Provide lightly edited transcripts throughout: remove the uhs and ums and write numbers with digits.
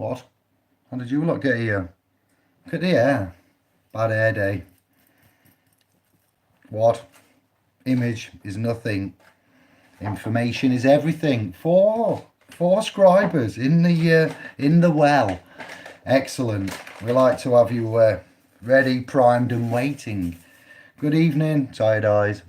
What? How did you lot get here? Look at the hair. Bad hair day. What? Image is nothing. Information is everything. Four scribers in the well. Excellent. We like to have you ready, primed, and waiting. Good evening, tired eyes.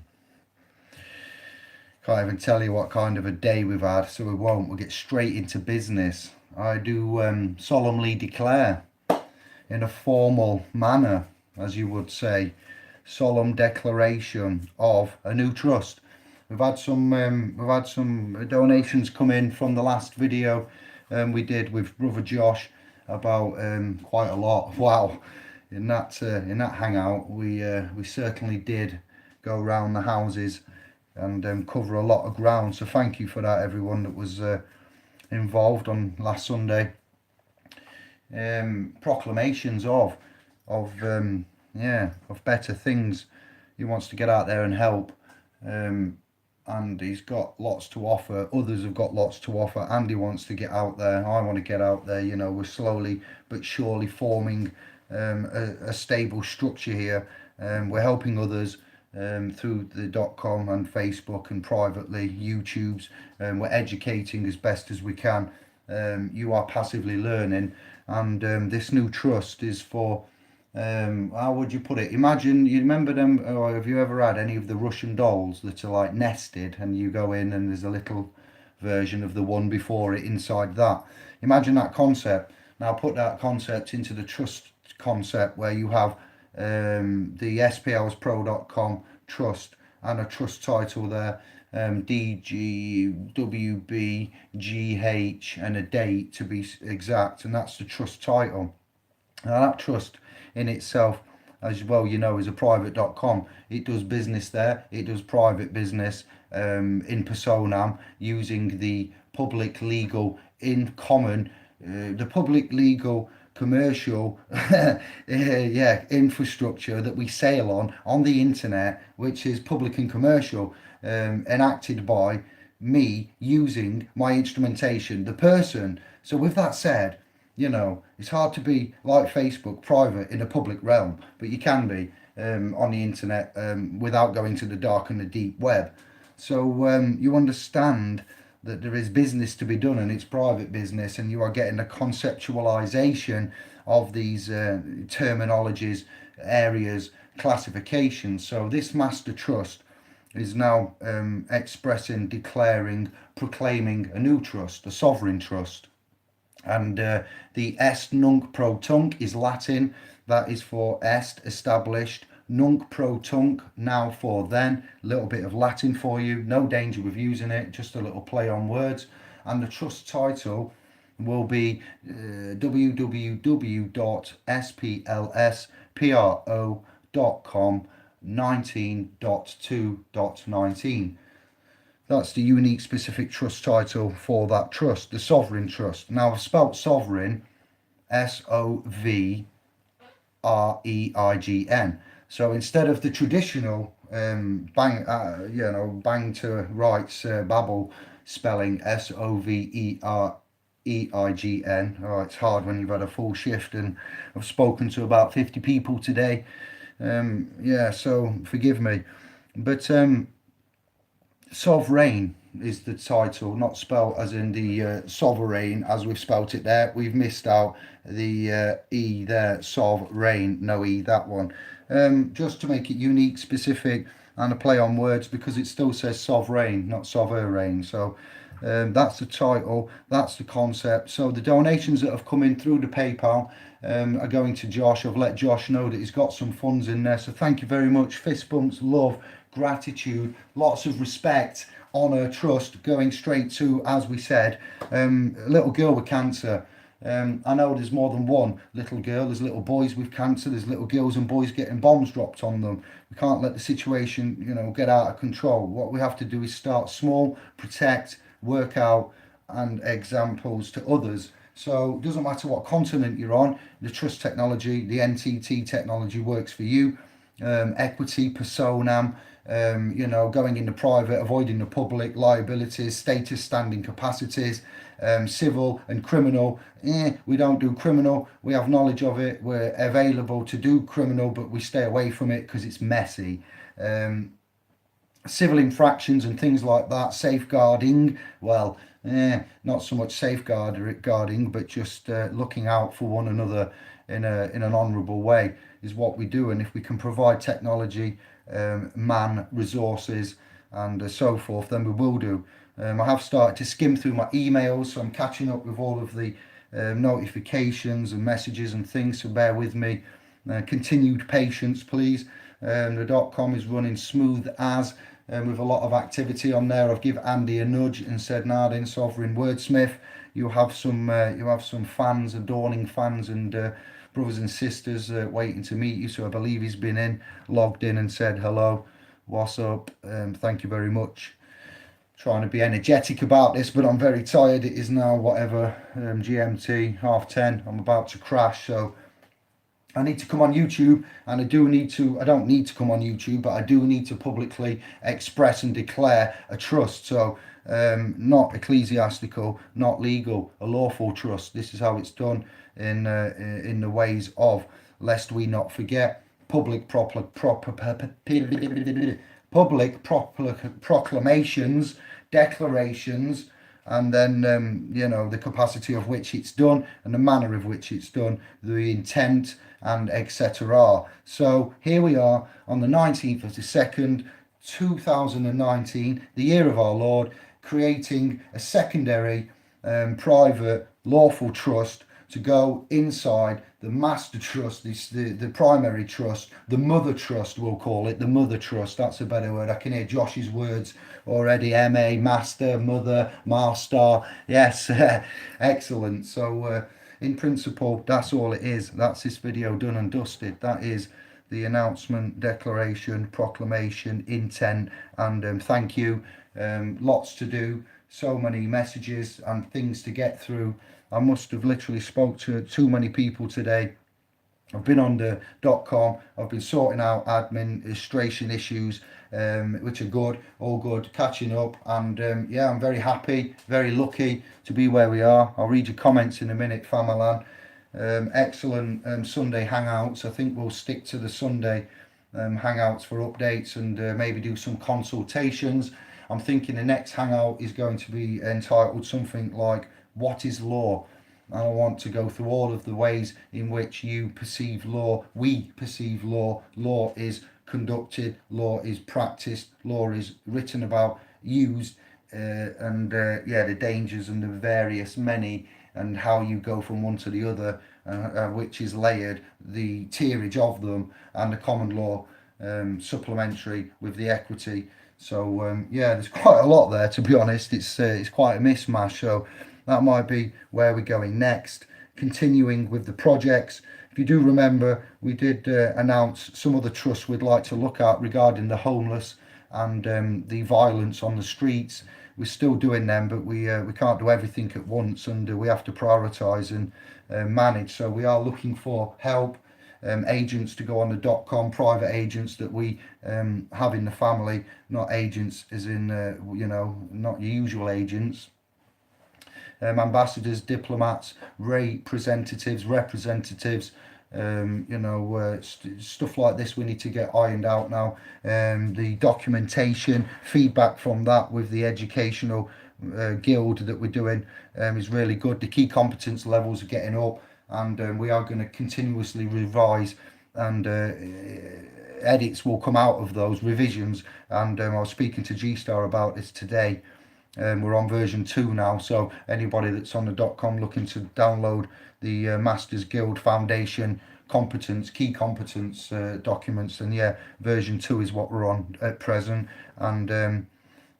Can't even tell you what kind of a day we've had, so we won't. We'll get straight into business. I do solemnly declare, in a formal manner, as you would say, solemn declaration of a new trust. We've had some donations come in from the last video we did with brother Josh about quite a lot. Wow, in that hangout we certainly did go around the houses and cover a lot of ground. So thank you for that, everyone that was involved on last Sunday. Proclamations of better things. He wants to get out there and help, and he's got lots to offer. Others have got lots to offer. Andy wants to get out there. I want to get out there. You know, we're slowly but surely forming a stable structure here. We're helping others through the .com and Facebook and privately YouTube's. We're educating as best as we can. You are passively learning, and this new trust is for how would you put it? Imagine, you remember them, or have you ever had any of the Russian dolls that are like nested, and you go in and there's a little version of the one before it inside that? Imagine that concept. Now put that concept into the trust concept, where you have the splspro.com trust and a trust title there, DGWBGH, and a date to be exact, and that's the trust title. Now that trust in itself, as well, you know, is a private.com. It does business there. It does private business in personam, using the public legal in common, the public legal commercial infrastructure that we sail on the internet, which is public and commercial, enacted by me using my instrumentation, the person. So with that said, you know, it's hard to be like Facebook, private in a public realm, but you can be on the internet without going to the dark and the deep web. So you understand that there is business to be done, and it's private business, and you are getting a conceptualization of these terminologies, areas, classifications. So this master trust is now expressing, declaring, proclaiming a new trust, a sovereign trust. And the est nunc pro tunc is Latin. That is for est, established. Nunc pro tunc, now for then. A little bit of Latin for you. No danger with using it, just a little play on words. And the trust title will be www.splspro.com 19.2.19. That's the unique specific trust title for that trust, the sovereign trust. Now I've spelt sovereign, SOVREIGN. So instead of the traditional bang to rights babble spelling SOVEREIGN. Oh, it's hard when you've had a full shift, and I've spoken to about 50 people today. So forgive me, but sovreign is the title, not spelt as in the sovereign as we've spelt it there. We've missed out the E there, sovreign, no E, that one. Just to make it unique, specific, and a play on words, because it still says sovereign, not sovereign. So that's the title, that's the concept. So the donations that have come in through the PayPal are going to Josh. I've let Josh know that he's got some funds in there, so thank you very much. Fist bumps, love, gratitude, lots of respect, honour, trust, going straight to, as we said, a little girl with cancer. I know there's more than one little girl. There's little boys with cancer. There's little girls and boys getting bombs dropped on them. We can't let the situation, get out of control. What we have to do is start small, protect, work out, and examples to others. So it doesn't matter what continent you're on, the trust technology, the NTT technology works for you. Equity, personam, you know, going into private, avoiding the public, liabilities, status, standing, capacities, civil and criminal. We don't do criminal. We have knowledge of it. We're available to do criminal, but we stay away from it because it's messy. Civil infractions and things like that, safeguarding, well, not so much safeguarding, but just looking out for one another in an honourable way is what we do. And if we can provide technology, man, resources, and so forth, then we will do. I have started to skim through my emails, so I'm catching up with all of the notifications and messages and things, so bear with me. Continued patience, please. The .com is running smooth as, with a lot of activity on there. I've given Andy a nudge and said, Nardin, Sovereign Wordsmith, you have some fans, adorning fans, and brothers and sisters waiting to meet you. So I believe he's been logged in and said hello, what's up, thank you very much. Trying to be energetic about this, but I'm very tired. It is now whatever, GMT 10:30. I'm about to crash, so I need to come on YouTube, and I don't need to come on YouTube, but I do need to publicly express and declare a trust. So not ecclesiastical, not legal, a lawful trust. This is how it's done in the ways of, lest we not forget, public proclamations, declarations, and then you know, the capacity of which it's done and the manner of which it's done, the intent, and etc. So here we are on the 19th of the 2nd, 2019, the year of our Lord, creating a secondary private lawful trust to go inside the master trust, the primary trust, the mother trust, we'll call it, the mother trust. That's a better word. I can hear Josh's words already. MA, master, mother, master. Yes, excellent. So in principle, that's all it is. That's this video done and dusted. That is the announcement, declaration, proclamation, intent, and thank you. Lots to do, so many messages and things to get through. I must have literally spoke to too many people today. I've been on the .com. I've been sorting out administration issues, which are good, all good, catching up. And yeah, I'm very happy, very lucky to be where we are. I'll read your comments in a minute, Famalan. Excellent Sunday hangouts. I think we'll stick to the Sunday hangouts for updates and maybe do some consultations. I'm thinking the next hangout is going to be entitled something like, what is law? And I want to go through all of the ways in which you perceive law, we perceive law. Law is conducted, law is practiced, law is written about, used, and yeah, the dangers and the various many, and how you go from one to the other, which is layered, the tierage of them, and the common law supplementary with the equity. So yeah, there's quite a lot there, to be honest. It's quite a mismatch. So that might be where we're going next, continuing with the projects. If you do remember, we did announce some of the trusts we'd like to look at regarding the homeless and the violence on the streets. We're still doing them, but we can't do everything at once, and we have to prioritise and manage. So we are looking for help, agents to go on the .com, private agents that we have in the family, not agents as in, you know, not usual agents. Ambassadors, diplomats, representatives, you know, stuff like this we need to get ironed out now. The documentation, feedback from that with the educational guild that we're doing is really good. The key competence levels are getting up, and we are going to continuously revise, and edits will come out of those revisions. And I was speaking to G-Star about this today. We're on version 2 now, so anybody that's on the .com looking to download the Masters Guild Foundation competence, key competence documents, then yeah, version 2 is what we're on at present. And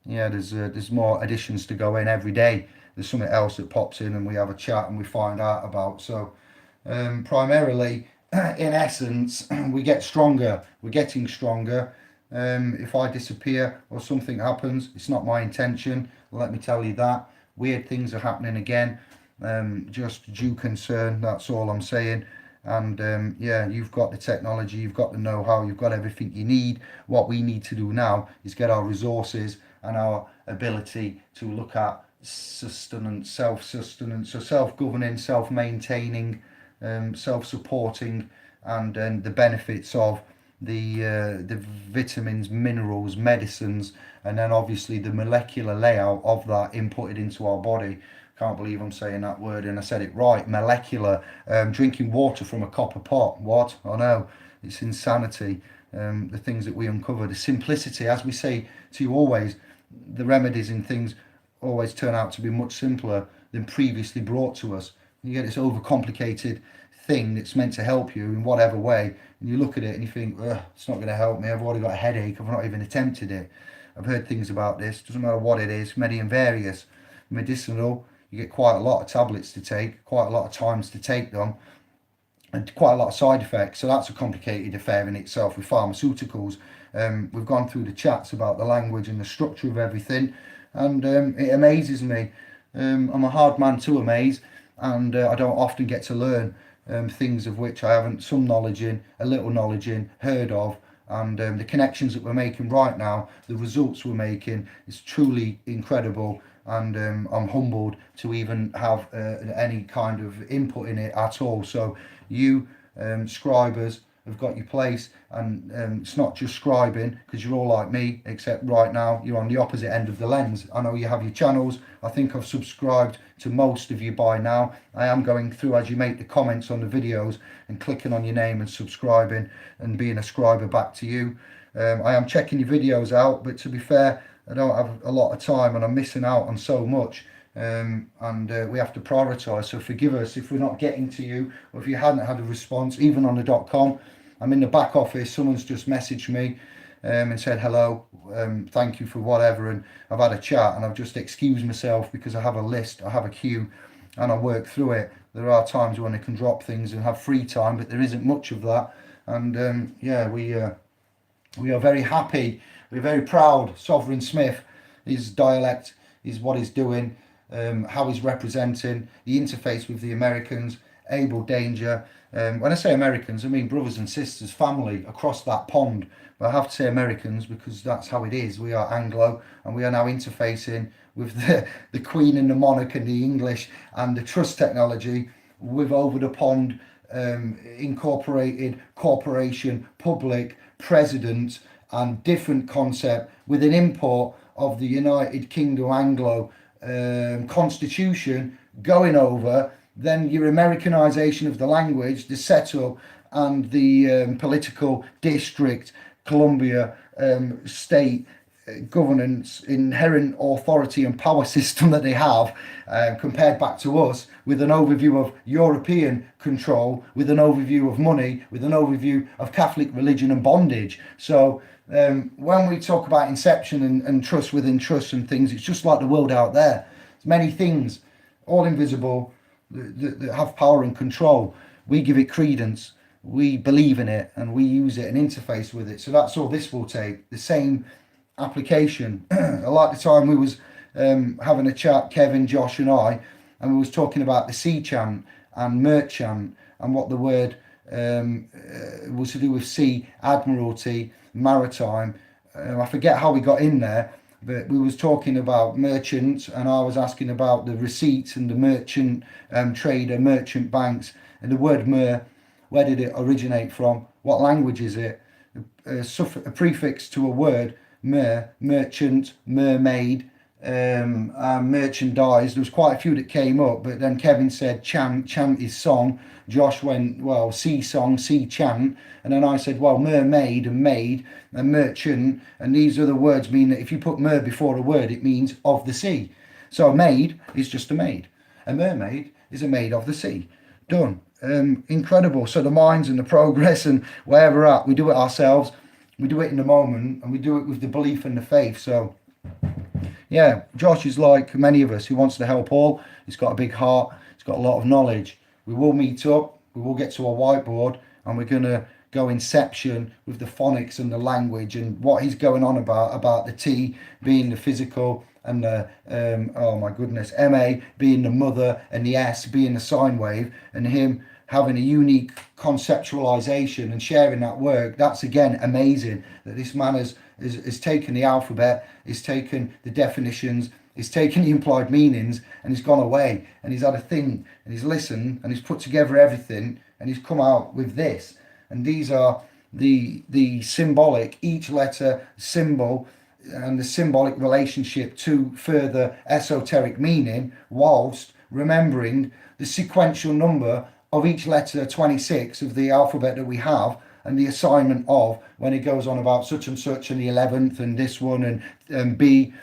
yeah, there's more additions to go in every day. There's something else that pops in, and we have a chat and we find out about. So primarily, in essence, we get stronger. We're getting stronger. If I disappear or something happens, it's not my intention. Let me tell you that. Weird things are happening again. Just due concern, that's all I'm saying. And yeah, you've got the technology, you've got the know-how, you've got everything you need. What we need to do now is get our resources and our ability to look at sustenance, self-sustenance, so self-governing, self-maintaining, self-supporting, and the benefits of the vitamins, minerals, medicines, and then obviously the molecular layout of that inputted into our body. Can't believe I'm saying that word and I said it right. Molecular. Drinking water from a copper pot. What? I know. It's insanity. The things that we uncover. The simplicity, as we say to you always, the remedies and things always turn out to be much simpler than previously brought to us. You get this overcomplicated thing that's meant to help you in whatever way, and you look at it and you think, it's not going to help me. I've already got a headache. I've not even attempted it. I've heard things about this. Doesn't matter what it is. Many and various. Medicinal. You get quite a lot of tablets to take, quite a lot of times to take them, and quite a lot of side effects. So that's a complicated affair in itself with pharmaceuticals. We've gone through the chats about the language and the structure of everything, and it amazes me. I'm a hard man to amaze, and I don't often get to learn things of which I haven't some knowledge in, a little knowledge in, heard of. And the connections that we're making right now, the results we're making, is truly incredible. And I'm humbled to even have any kind of input in it at all. So you scribers have got your place, and it's not just scribing, because you're all like me, except right now you're on the opposite end of the lens. I know you have your channels. I think I've subscribed to most of you by now. I am going through as you make the comments on the videos and clicking on your name and subscribing and being a scriber back to you. I am checking your videos out, but to be fair, I don't have a lot of time and I'm missing out on so much, and we have to prioritise. So forgive us if we're not getting to you, or if you hadn't had a response, even on the .com. I'm in the back office, someone's just messaged me and said hello, thank you for whatever, and I've had a chat and I've just excused myself because I have a list, I have a queue, and I work through it. There are times when I can drop things and have free time, but there isn't much of that. And yeah, we are very happy. We're very proud. Sovereign Smith, his dialect is what he's doing, how he's representing the interface with the Americans, Able Danger. When I say Americans, I mean brothers and sisters, family across that pond. But I have to say Americans because that's how it is. We are Anglo, and we are now interfacing with the Queen and the Monarch and the English and the trust technology with over the pond incorporated corporation, public, president, and different concept with an import of the United Kingdom Anglo constitution going over, then your Americanization of the language, the setup, and the political district, Columbia state governance, inherent authority and power system that they have, compared back to us, with an overview of European control, with an overview of money, with an overview of Catholic religion and bondage. So when we talk about inception and trust within trust and things, it's just like the world out there. There's many things, all invisible, that have power and control. We give it credence, we believe in it, and we use it and interface with it. So that's all this will take, the same application. I like the time we was having a chat, Kevin, Josh and I, and we was talking about the sea chant and merchant, and what the word was to do with sea, admiralty, maritime. I forget how we got in there, but we was talking about merchants, and I was asking about the receipts and the merchant trader, merchant banks, and the word mer, where did it originate from? What language is it? A prefix to a word, mer, merchant, mermaid, merchandise. There was quite a few that came up, but then Kevin said chant, chant is song. Josh went, well, sea song, sea chant. And then I said, well, mermaid and maid and merchant. And these other words mean that if you put mer before a word, it means of the sea. So a maid is just a maid. A mermaid is a maid of the sea. Done. Incredible. So the minds and the progress and where we're at, we do it ourselves. We do it in the moment, and we do it with the belief and the faith. So yeah, Josh is like many of us who wants to help all. He's got a big heart. He's got a lot of knowledge. We will meet up. We will get to a whiteboard, and we're going to go inception with the phonics and the language and what he's going on about the T being the physical and the, oh my goodness, MA being the mother and the S being the sine wave, and him having a unique conceptualization and sharing that work. That's again amazing that this man has taken the alphabet, he's taken the definitions, he's taken the implied meanings, and he's gone away and he's had a think and he's listened and he's put together everything and he's come out with this. And these are the symbolic, each letter symbol and the symbolic relationship to further esoteric meaning, whilst remembering the sequential number of each letter 26 of the alphabet that we have, and the assignment of when it goes on about such and such and the 11th and this one and B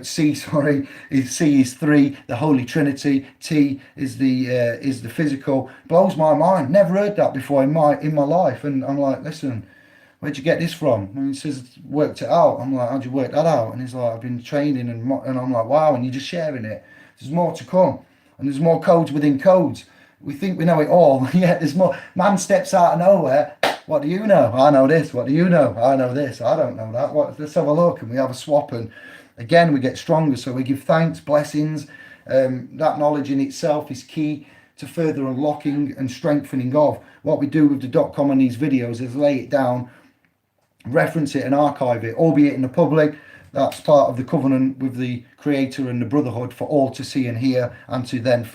C is 3, the Holy Trinity, T is the physical. Blows my mind. Never heard that before in my life. And I'm like, listen, where'd you get this from? And he says, worked it out. I'm like, how'd you work that out? And he's like, I've been training. And I'm like, wow. And you're just sharing it. There's more to come, and there's more codes within codes. We think we know it all. Yeah, there's more. Man steps out of nowhere. What do you know? I know this. What do you know? I know this. I don't know that. Let's have a look. And we have a swap. And again, we get stronger. So we give thanks, blessings. That knowledge in itself is key to further unlocking and strengthening of what we do with the .com and these videos is lay it down, reference it and archive it, albeit in the public. That's part of the covenant with the Creator and the Brotherhood for all to see and hear, and to then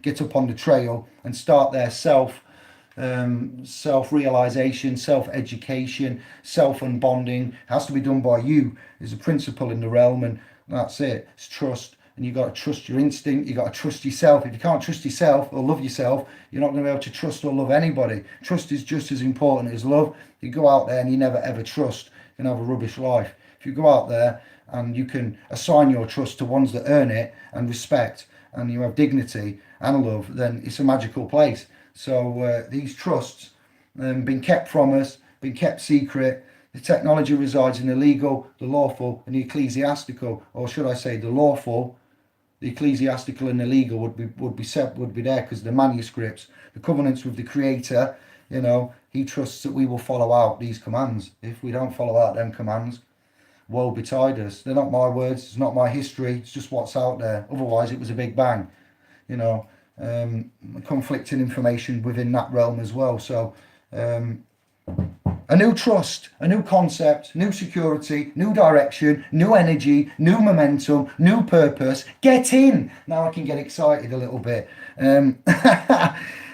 get up on the trail and start their self-realization, self-education, self-unbonding. Has to be done by you. There's a principle in the realm, and that's it. It's trust. And you've got to trust your instinct. You've got to trust yourself. If you can't trust yourself or love yourself, you're not going to be able to trust or love anybody. Trust is just as important as love. If you go out there and you never ever trust, you're going to have a rubbish life. If you go out there and you can assign your trust to ones that earn it and respect, and you have dignity and love, then it's a magical place. So these trusts been kept from us, been kept secret. The technology resides in the legal, the lawful, and the ecclesiastical, or should I say the lawful, the ecclesiastical and the legal would be there, because the manuscripts, the covenants with the Creator, you know, he trusts that we will follow out these commands. If we don't follow out them commands, woe betide us. They're not my words, it's not my history, it's just what's out there. Otherwise it was a big bang, you know. Conflicting information within that realm as well. So a new trust, a new concept, new security, new direction, new energy, new momentum, new purpose. Get in. Now I can get excited a little bit.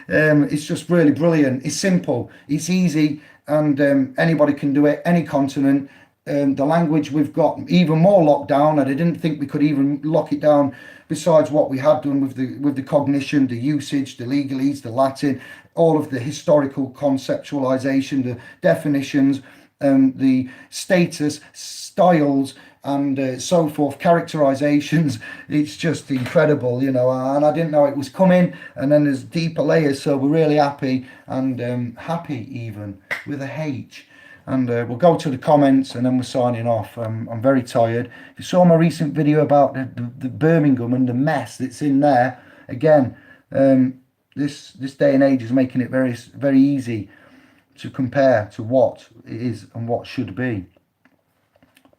It's just really brilliant. It's simple, it's easy, and anybody can do it, any continent. The language we've got even more locked down, and I didn't think we could even lock it down besides what we had done with the cognition, the usage, the legalese, the Latin, all of the historical conceptualization, the definitions, the status, styles, and so forth, characterizations. It's just incredible, you know, and I didn't know it was coming. And then there's deeper layers, so we're really happy, and happy even with a H. And we'll go to the comments and then we're signing off. I'm very tired. If you saw my recent video about the Birmingham and the mess that's in there, again, this day and age is making it very, very easy to compare to what it is and what should be.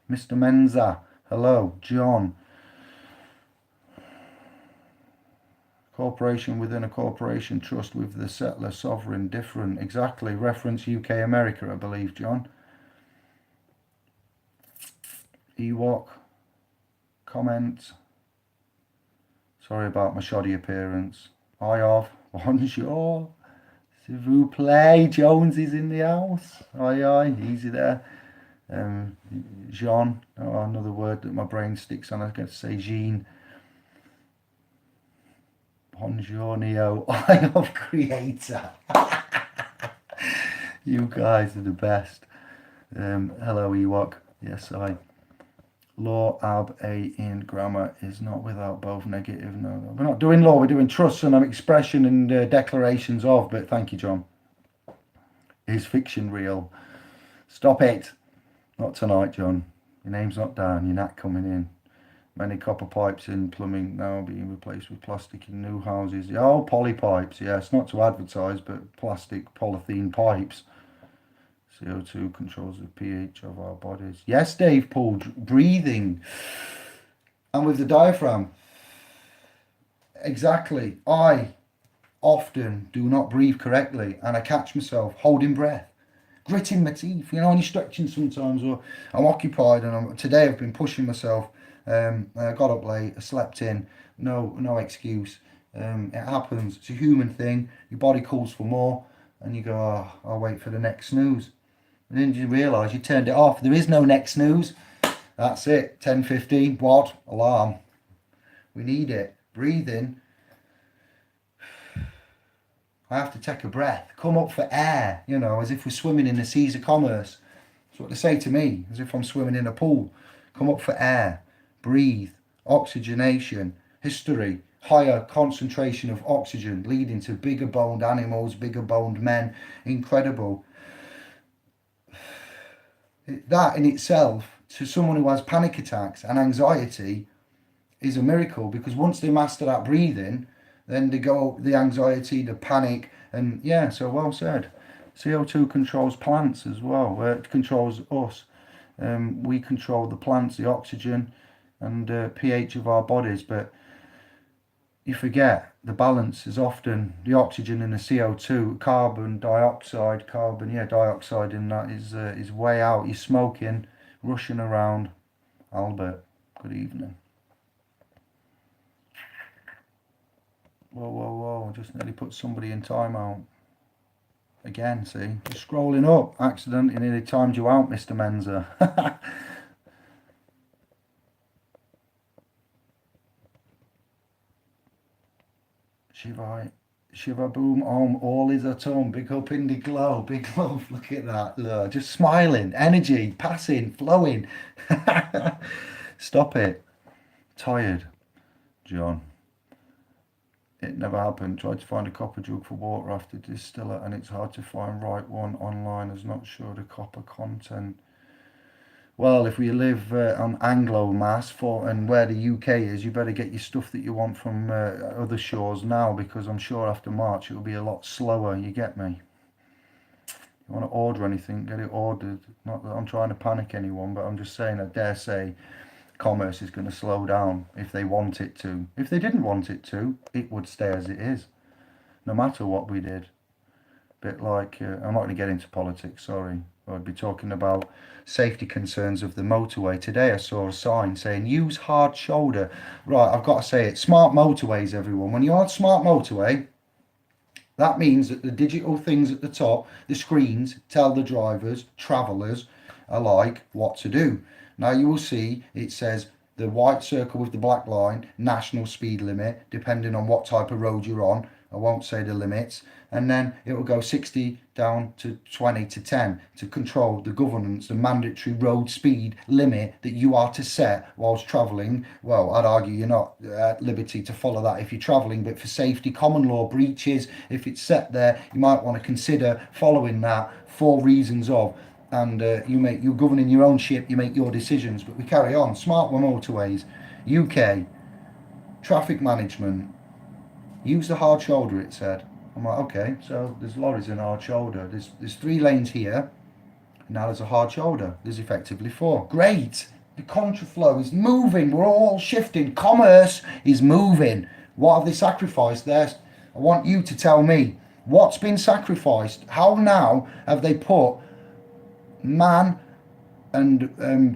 Mr. Menza, hello. John. Corporation within a corporation, trust with the settler, sovereign, different. Exactly. Reference UK, America, I believe, John. Ewok. Comment. Sorry about my shoddy appearance. I have. Bonjour. S'il vous plaît. Jones is in the house. Aye, easy there. Jean. Oh, another word that my brain sticks on. I was going to say Jean. Bonjour, Neo, Eye of Creator. You guys are the best. Hello, Ewok. Yes, law, ab, a, in grammar is not without both negative. No, we're not doing law. We're doing trust and expression and declarations of. But thank you, John. Is fiction real? Stop it. Not tonight, John. Your name's not down. You're not coming in. Many copper pipes in plumbing now being replaced with plastic in new houses. Oh, poly pipes. Yes, not to advertise, but plastic polythene pipes. CO2 controls the pH of our bodies. Yes, Dave Paul, breathing. And with the diaphragm. Exactly. I often do not breathe correctly, and I catch myself holding breath, gritting my teeth, you know, only stretching sometimes, or I'm occupied, and today I've been pushing myself. I got up late, I slept in, no excuse. It happens. It's a human thing. Your body calls for more, and you go, oh, I'll wait for the next snooze. And then you realise you turned it off. There is no next snooze. That's it. 10:15. What? Alarm. We need it. Breathe in. I have to take a breath. Come up for air. You know, as if we're swimming in the seas of commerce. That's what they say to me. As if I'm swimming in a pool. Come up for air. Breathe. Oxygenation. History. Higher concentration of oxygen leading to bigger boned animals, bigger boned men. Incredible. That in itself, to someone who has panic attacks and anxiety, is a miracle, because once they master that breathing, then they go the anxiety, the panic, and yeah, so well said. CO2 controls plants as well. It controls us. We control the plants, the oxygen, and pH of our bodies, but you forget the balance is often the oxygen and the CO2, dioxide in that is way out. You're smoking, rushing around. Albert, good evening. Whoa, just nearly put somebody in timeout. Again, see, just scrolling up, accidentally nearly timed you out, Mr. Menza. Shiva boom om, all is at home. Big up in the glow, big love. Look at that, look, just smiling, energy, passing, flowing. Stop it. Tired, John. It never happened. Tried to find a copper jug for water after distiller, and it's hard to find right one online. As not sure the copper content. Well, if we live on Anglo Mass and where the UK is, you better get your stuff that you want from other shores now, because I'm sure after March it'll be a lot slower. You get me? You want to order anything, get it ordered. Not that I'm trying to panic anyone, but I'm just saying, I dare say commerce is going to slow down if they want it to. If they didn't want it to, it would stay as it is, no matter what we did. Bit like, I'm not going to get into politics, sorry. I'd be talking about safety concerns of the motorway. Today I saw a sign saying use hard shoulder. Right, I've got to say it. Smart motorways, everyone. When you're on smart motorway, that means that the digital things at the top, the screens, tell the drivers, travellers alike what to do. Now you will see it says the white circle with the black line, national speed limit, depending on what type of road you're on. I won't say the limits. And then it will go 60 down to 20 to 10 to control the governance, the mandatory road speed limit that you are to set whilst travelling. Well, I'd argue you're not at liberty to follow that if you're travelling, but for safety, common law breaches, if it's set there, you might want to consider following that for reasons of. And you're governing your own ship, you make your decisions. But we carry on. Smart motorways, UK, traffic management. Use the hard shoulder, it said. I'm like, okay, so there's lorries in hard shoulder. There's 3 lanes here. Now there's a hard shoulder. There's effectively 4. Great. The contraflow is moving. We're all shifting. Commerce is moving. What have they sacrificed there? I want you to tell me what's been sacrificed. How now have they put man and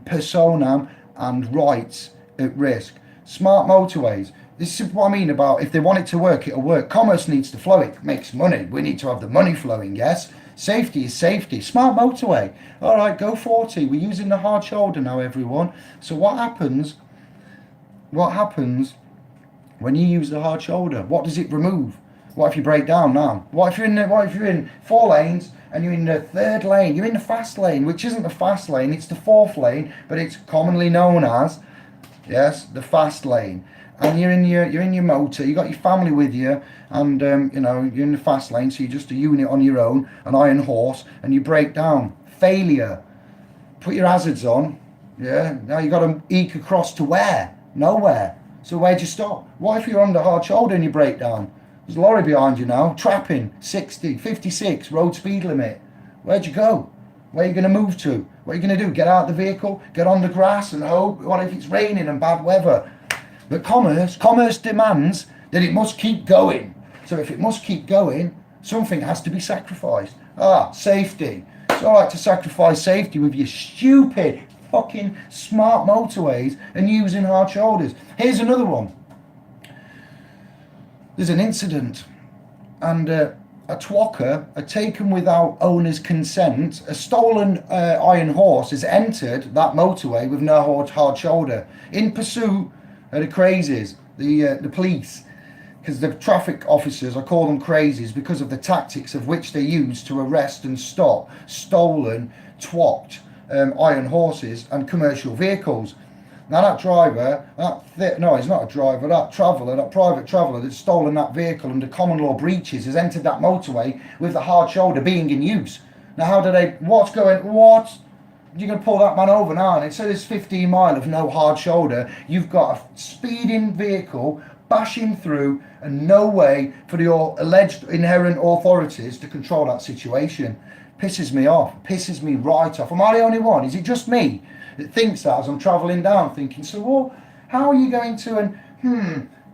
personam and rights at risk? Smart motorways. This is what I mean about if they want it to work, it'll work. Commerce needs to flow. It makes money. We need to have the money flowing, yes. Safety is safety. Smart motorway. All right, go 40. We're using the hard shoulder now, everyone. So what happens when you use the hard shoulder? What does it remove? What if you break down now? What if you're in 4 lanes and you're in the 3rd lane? You're in the fast lane, which isn't the fast lane. It's the 4th lane, but it's commonly known as, yes, the fast lane. And you're in your motor, you got your family with you, and you know, you're in the fast lane, so you're just a unit on your own, an iron horse, and you break down. Failure. Put your hazards on. Yeah. Now you got to eke across to where? Nowhere. So where'd you stop? What if you're on the hard shoulder and you break down? There's a lorry behind you now, trapping, 60, 56, road speed limit. Where'd you go? Where are you going to move to? What are you going to do? Get out of the vehicle, get on the grass and hope? What if it's raining and bad weather? But commerce demands that it must keep going. So if it must keep going, something has to be sacrificed. Safety. It's all right to sacrifice safety with your stupid fucking smart motorways and using hard shoulders. Here's another one. There's an incident, and a twocker, a taken without owner's consent, a stolen iron horse has entered that motorway with no hard shoulder in pursuit of the crazies, the police. Because the traffic officers, I call them crazies because of the tactics of which they use to arrest and stop stolen, twocked iron horses and commercial vehicles. Now that driver, no, he's not a driver, that traveller, that private traveller that's stolen that vehicle under common law breaches has entered that motorway with the hard shoulder being in use. Now how do they, what? You're going to pull that man over now, and it says 15 mile of no hard shoulder. You've got a speeding vehicle bashing through and no way for the alleged inherent authorities to control that situation. Pisses me off, pisses me right off. Am I the only one? Is it just me that thinks that as I'm travelling down, thinking, so well, how are you going to,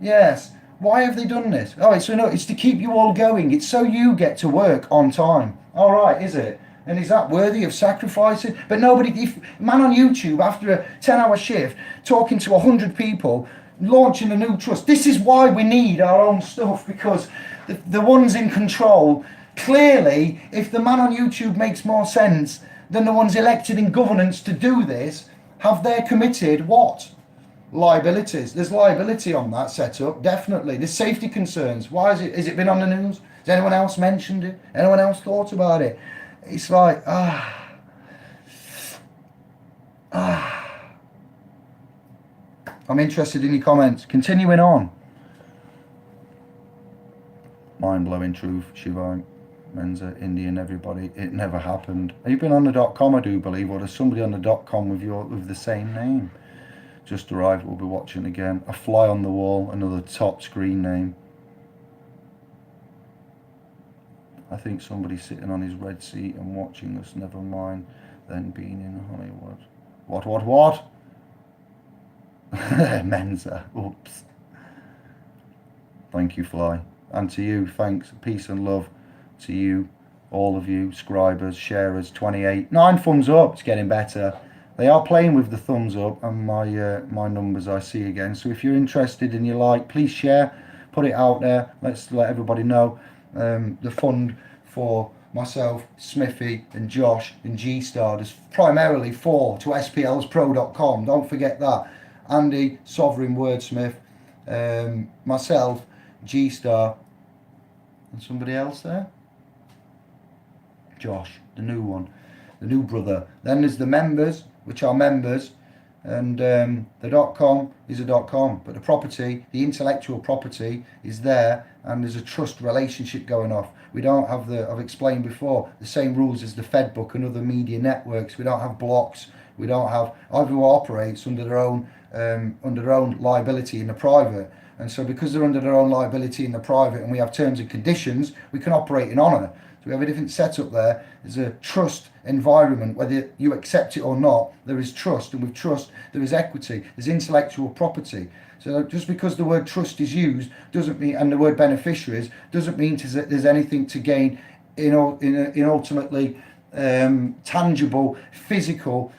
yes, why have they done this? Oh, it's to keep you all going. It's so you get to work on time. All right, is it? And is that worthy of sacrificing? But nobody, man on YouTube after a 10-hour shift, talking to 100 people, launching a new trust. This is why we need our own stuff, because the ones in control, clearly, if the man on YouTube makes more sense than the ones elected in governance to do this, have they committed what? Liabilities. There's liability on that setup, definitely. There's safety concerns. Why has it been on the news? Has anyone else mentioned it? Anyone else thought about it? It's like, I'm interested in your comments. Continuing on. Mind-blowing truth, Shivai, Menza, Indian, everybody. It never happened. You've been on the .com, I do believe, or there's somebody on the .com with the same name. Just arrived, we'll be watching again. A fly on the wall, another top screen name. I think somebody's sitting on his red seat and watching us, never mind then being in Hollywood. What? Menza, oops. Thank you, Fly. And to you, thanks, peace and love to you, all of you, scribers, sharers, 28. 9 thumbs up, it's getting better. They are playing with the thumbs up and my numbers I see again. So if you're interested and you like, please share, put it out there. Let's let everybody know. The fund for myself, Smithy and Josh and G-Star is primarily to splspro.com. Don't forget that. Andy, Sovereign Wordsmith, myself, G-Star, and somebody else there? Josh, the new one, the new brother. Then there's the members, which are members, and the .com is a .com, but the property, the intellectual property is there, and there's a trust relationship going off. We don't have I've explained before, the same rules as the Fedbook and other media networks. We don't have blocks. We don't have, everyone operates under their own liability in the private. And so because they're under their own liability in the private and we have terms and conditions, we can operate in honour. So we have a different setup there. There's a trust environment, whether you accept it or not, there is trust, and with trust there is equity, there's intellectual property. So just because the word trust is used doesn't mean, and the word beneficiaries doesn't mean there's anything to gain in ultimately tangible, physical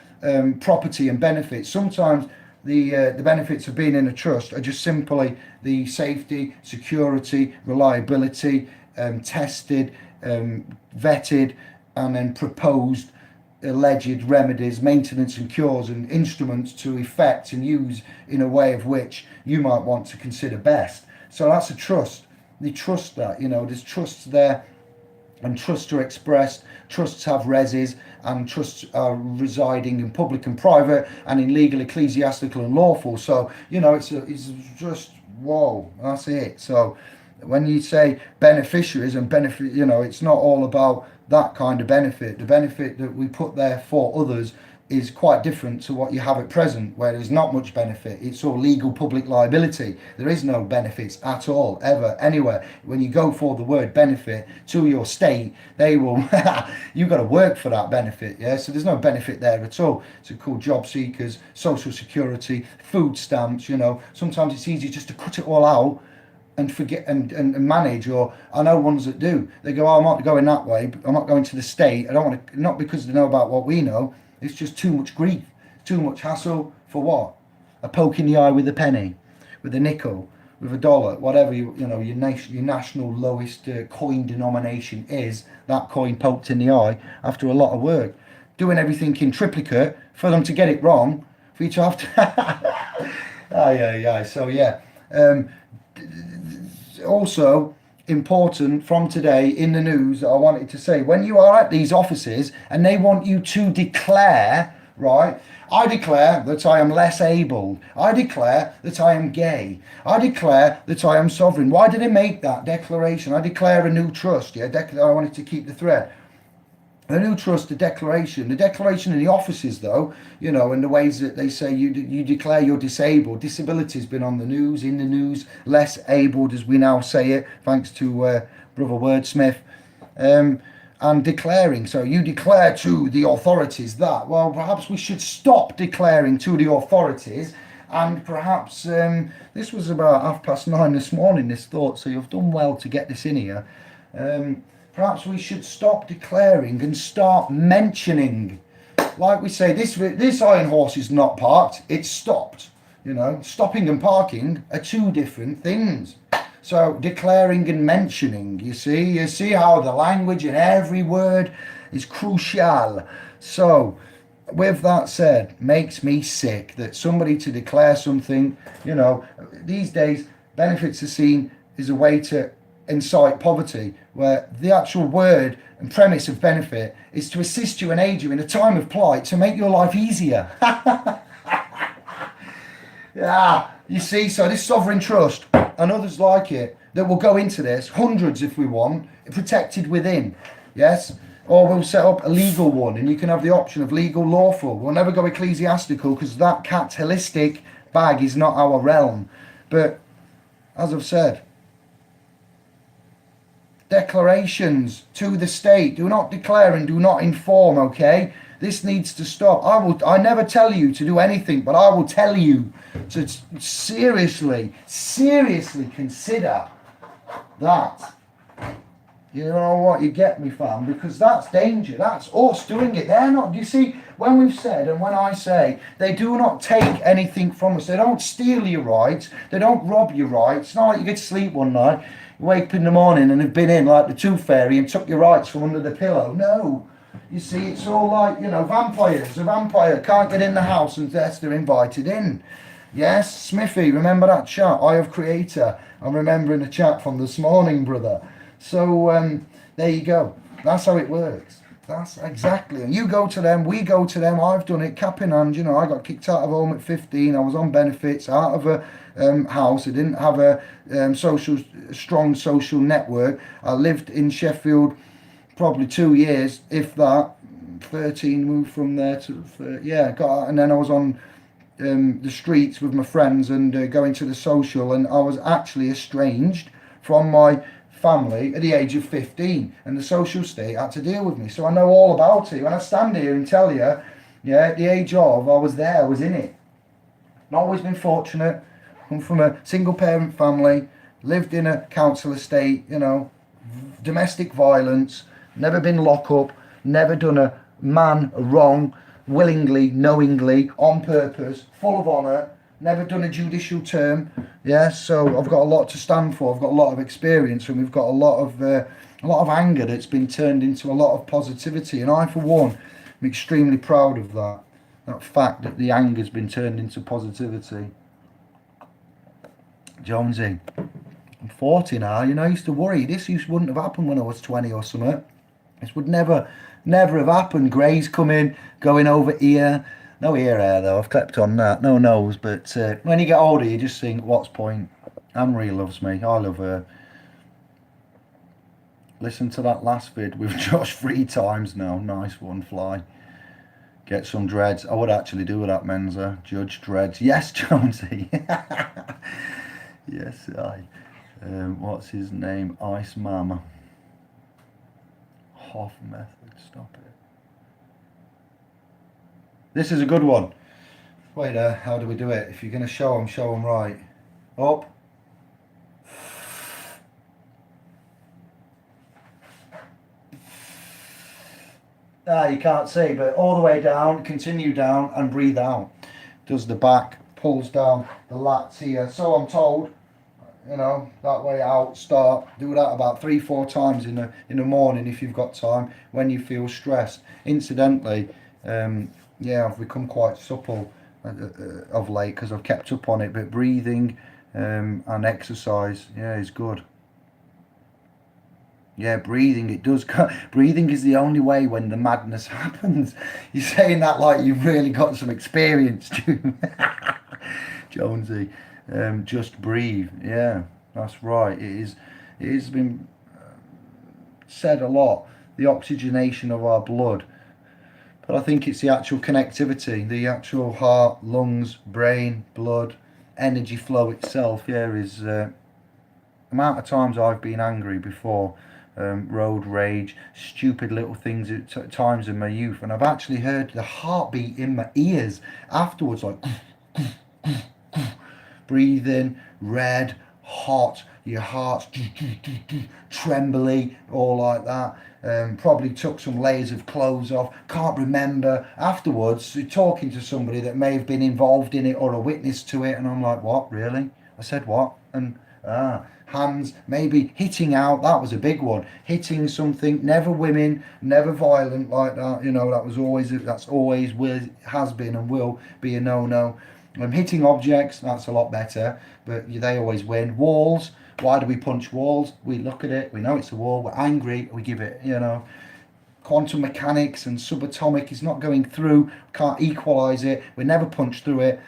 property and benefits. Sometimes the benefits of being in a trust are just simply the safety, security, reliability, tested, vetted, and then proposed alleged remedies, maintenance and cures and instruments to effect and use in a way of which you might want to consider best. So that's a trust. They trust that, there's trusts there, and trusts are expressed. Trusts have reses, and trusts are residing in public and private and in legal, ecclesiastical and lawful. So, it's just, whoa, that's it. So when you say beneficiaries and benefit, it's not all about that kind of benefit. The benefit that we put there for others is quite different to what you have at present, where there's not much benefit. It's all legal public liability. There is no benefits at all, ever, anywhere. When you go for the word benefit to your state, they will, you've got to work for that benefit, yeah? So there's no benefit there at all. It's called job seekers, social security, food stamps, sometimes it's easy just to cut it all out and forget and manage. Or I know ones that do. They go, oh, I'm not going that way. I'm not going to the state. I don't want to. Not because they know about what we know. It's just too much grief, too much hassle for what? A poke in the eye with a penny, with a nickel, with a dollar, whatever your national lowest coin denomination is. That coin poked in the eye after a lot of work, doing everything in triplicate for them to get it wrong, for you to have to. Yeah. So yeah. Also important from today in the news that I wanted to say, when you are at these offices and they want you to declare, right, I declare that I am less able, I declare that I am gay, I declare that I am sovereign. Why did they make that declaration? I declare a new trust. I wanted to keep the thread. A new trust, the declaration in the offices, though, and the ways that they say you declare you're disabled. Disability's been on the news, in the news, less abled as we now say it, thanks to Brother Wordsmith, and declaring. So you declare to the authorities that, well, perhaps we should stop declaring to the authorities, and perhaps this was about 9:30 this morning, this thought, so you've done well to get this in here. Perhaps we should stop declaring and start mentioning. Like we say, this iron horse is not parked, it's stopped. Stopping and parking are two different things. So declaring and mentioning, you see how the language in every word is crucial. So with that said, makes me sick that somebody to declare something, these days benefits are seen as a way to incite poverty, where the actual word and premise of benefit is to assist you and aid you in a time of plight to make your life easier. Yeah, you see, so this sovereign trust and others like it that will go into this, hundreds if we want, protected within, yes? Or we'll set up a legal one and you can have the option of legal, lawful. We'll never go ecclesiastical because that cat's holistic bag is not our realm. But as I've said, declarations to the state, do not declare and do not inform, okay? This needs to stop. I never tell you to do anything, but I will tell you to seriously consider that. You know what, you get me, fam, because that's danger. That's us doing it. They're not, you see, when we've said and when I say, they do not take anything from us. They don't steal your rights. They don't rob your rights. It's not like you get to sleep one night, you wake up in the morning and have been in like the Tooth Fairy and took your rights from under the pillow. No. You see, it's all like, vampires. A vampire can't get in the house unless they're invited in. Yes, Smithy, remember that chat? I have Creator. I'm remembering the chat from this morning, brother. So, there you go. That's how it works. That's exactly. And you go to them, we go to them. I've done it, cap in hand. I got kicked out of home at 15. I was on benefits, out of a house. I didn't have a strong social network. I lived in Sheffield probably 2 years, if that. 13, moved from there to got out, and then I was on the streets with my friends and going to the social, and I was actually estranged from my family at the age of 15, and the social state had to deal with me. So I know all about it. When I stand here and tell you, at the age of, I was there, I was in it. Not always been fortunate. Come from a single parent family, lived in a council estate, domestic violence, never been locked up, never done a man wrong, willingly, knowingly, on purpose, full of honour, never done a judicial term. So I've got a lot to stand for. I've got a lot of experience, and we've got a lot of anger that's been turned into a lot of positivity. And I, for one, am extremely proud of that fact that the anger's been turned into positivity. Jonesy, I'm 40 now. I used to worry this wouldn't have happened when I was 20 or something. This would never have happened. Grey's coming, going over ear. No ear hair though, I've kept on that. No nose, but when you get older, you just think, what's point? Anne-Marie loves me. I love her. Listen to that last vid with Josh 3 times now. Nice one, Fly. Get some dreads. I would actually do that, Menza. Judge dreads. Yes, Jonesy. Yes, what's his name? Ice Mama. Hoff method. Stop it. This is a good one. Wait, how do we do it? If you're going to show them right. Up. You can't see, but all the way down, continue down and breathe out. Does the back, pulls down the lats here. So I'm told, that way out, start. Do that about 3-4 times in the morning if you've got time, when you feel stressed. Incidentally, I've become quite supple of late because I've kept up on it, but breathing and exercise, is good. Yeah, breathing, it does. Breathing is the only way when the madness happens. You're saying that like you've really got some experience, Jonesy. Just breathe. Yeah, that's right. It is. It has been said a lot. The oxygenation of our blood, but I think it's the actual connectivity, the actual heart, lungs, brain, blood, energy flow itself. Yeah, is amount of times I've been angry before. Road rage, stupid little things at times in my youth, and I've actually heard the heartbeat in my ears afterwards, like breathing, red, hot, your heart's trembly, all like that. Probably took some layers of clothes off, can't remember. Afterwards, talking to somebody that may have been involved in it or a witness to it, and I'm like, what, really? I said what? And hands, maybe hitting out, that was a big one. Hitting something, never women, never violent like that, that's always has been and will be a no-no. Hitting objects, that's a lot better, but they always win. Walls, why do we punch walls? We look at it, we know it's a wall, we're angry, we give it, quantum mechanics and subatomic is not going through, can't equalize it, we never punch through it.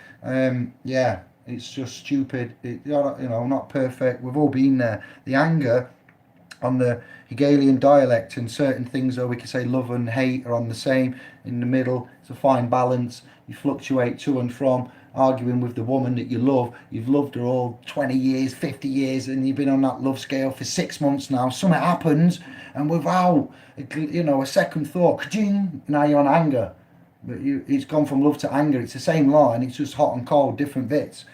It's just stupid. Not perfect. We've all been there. The anger on the Hegelian dialect and certain things, though we could say love and hate are on the same, in the middle. It's a fine balance. You fluctuate to and from, arguing with the woman that you love. You've loved her all 20 years, 50 years, and you've been on that love scale for 6 months now. Something happens, and without, a second thought, ka-ching, now you're on anger. But it's gone from love to anger. It's the same line. It's just hot and cold, different bits.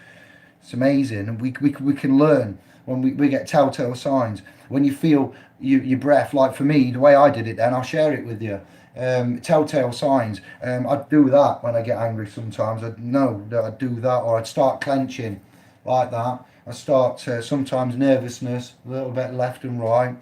It's amazing, and we can learn when we get telltale signs. When you feel your breath, like for me, the way I did it then, I'll share it with you. Telltale signs. I'd do that when I get angry sometimes. I'd know that I'd do that, or I'd start clenching like that. I start sometimes nervousness, a little bit left and right.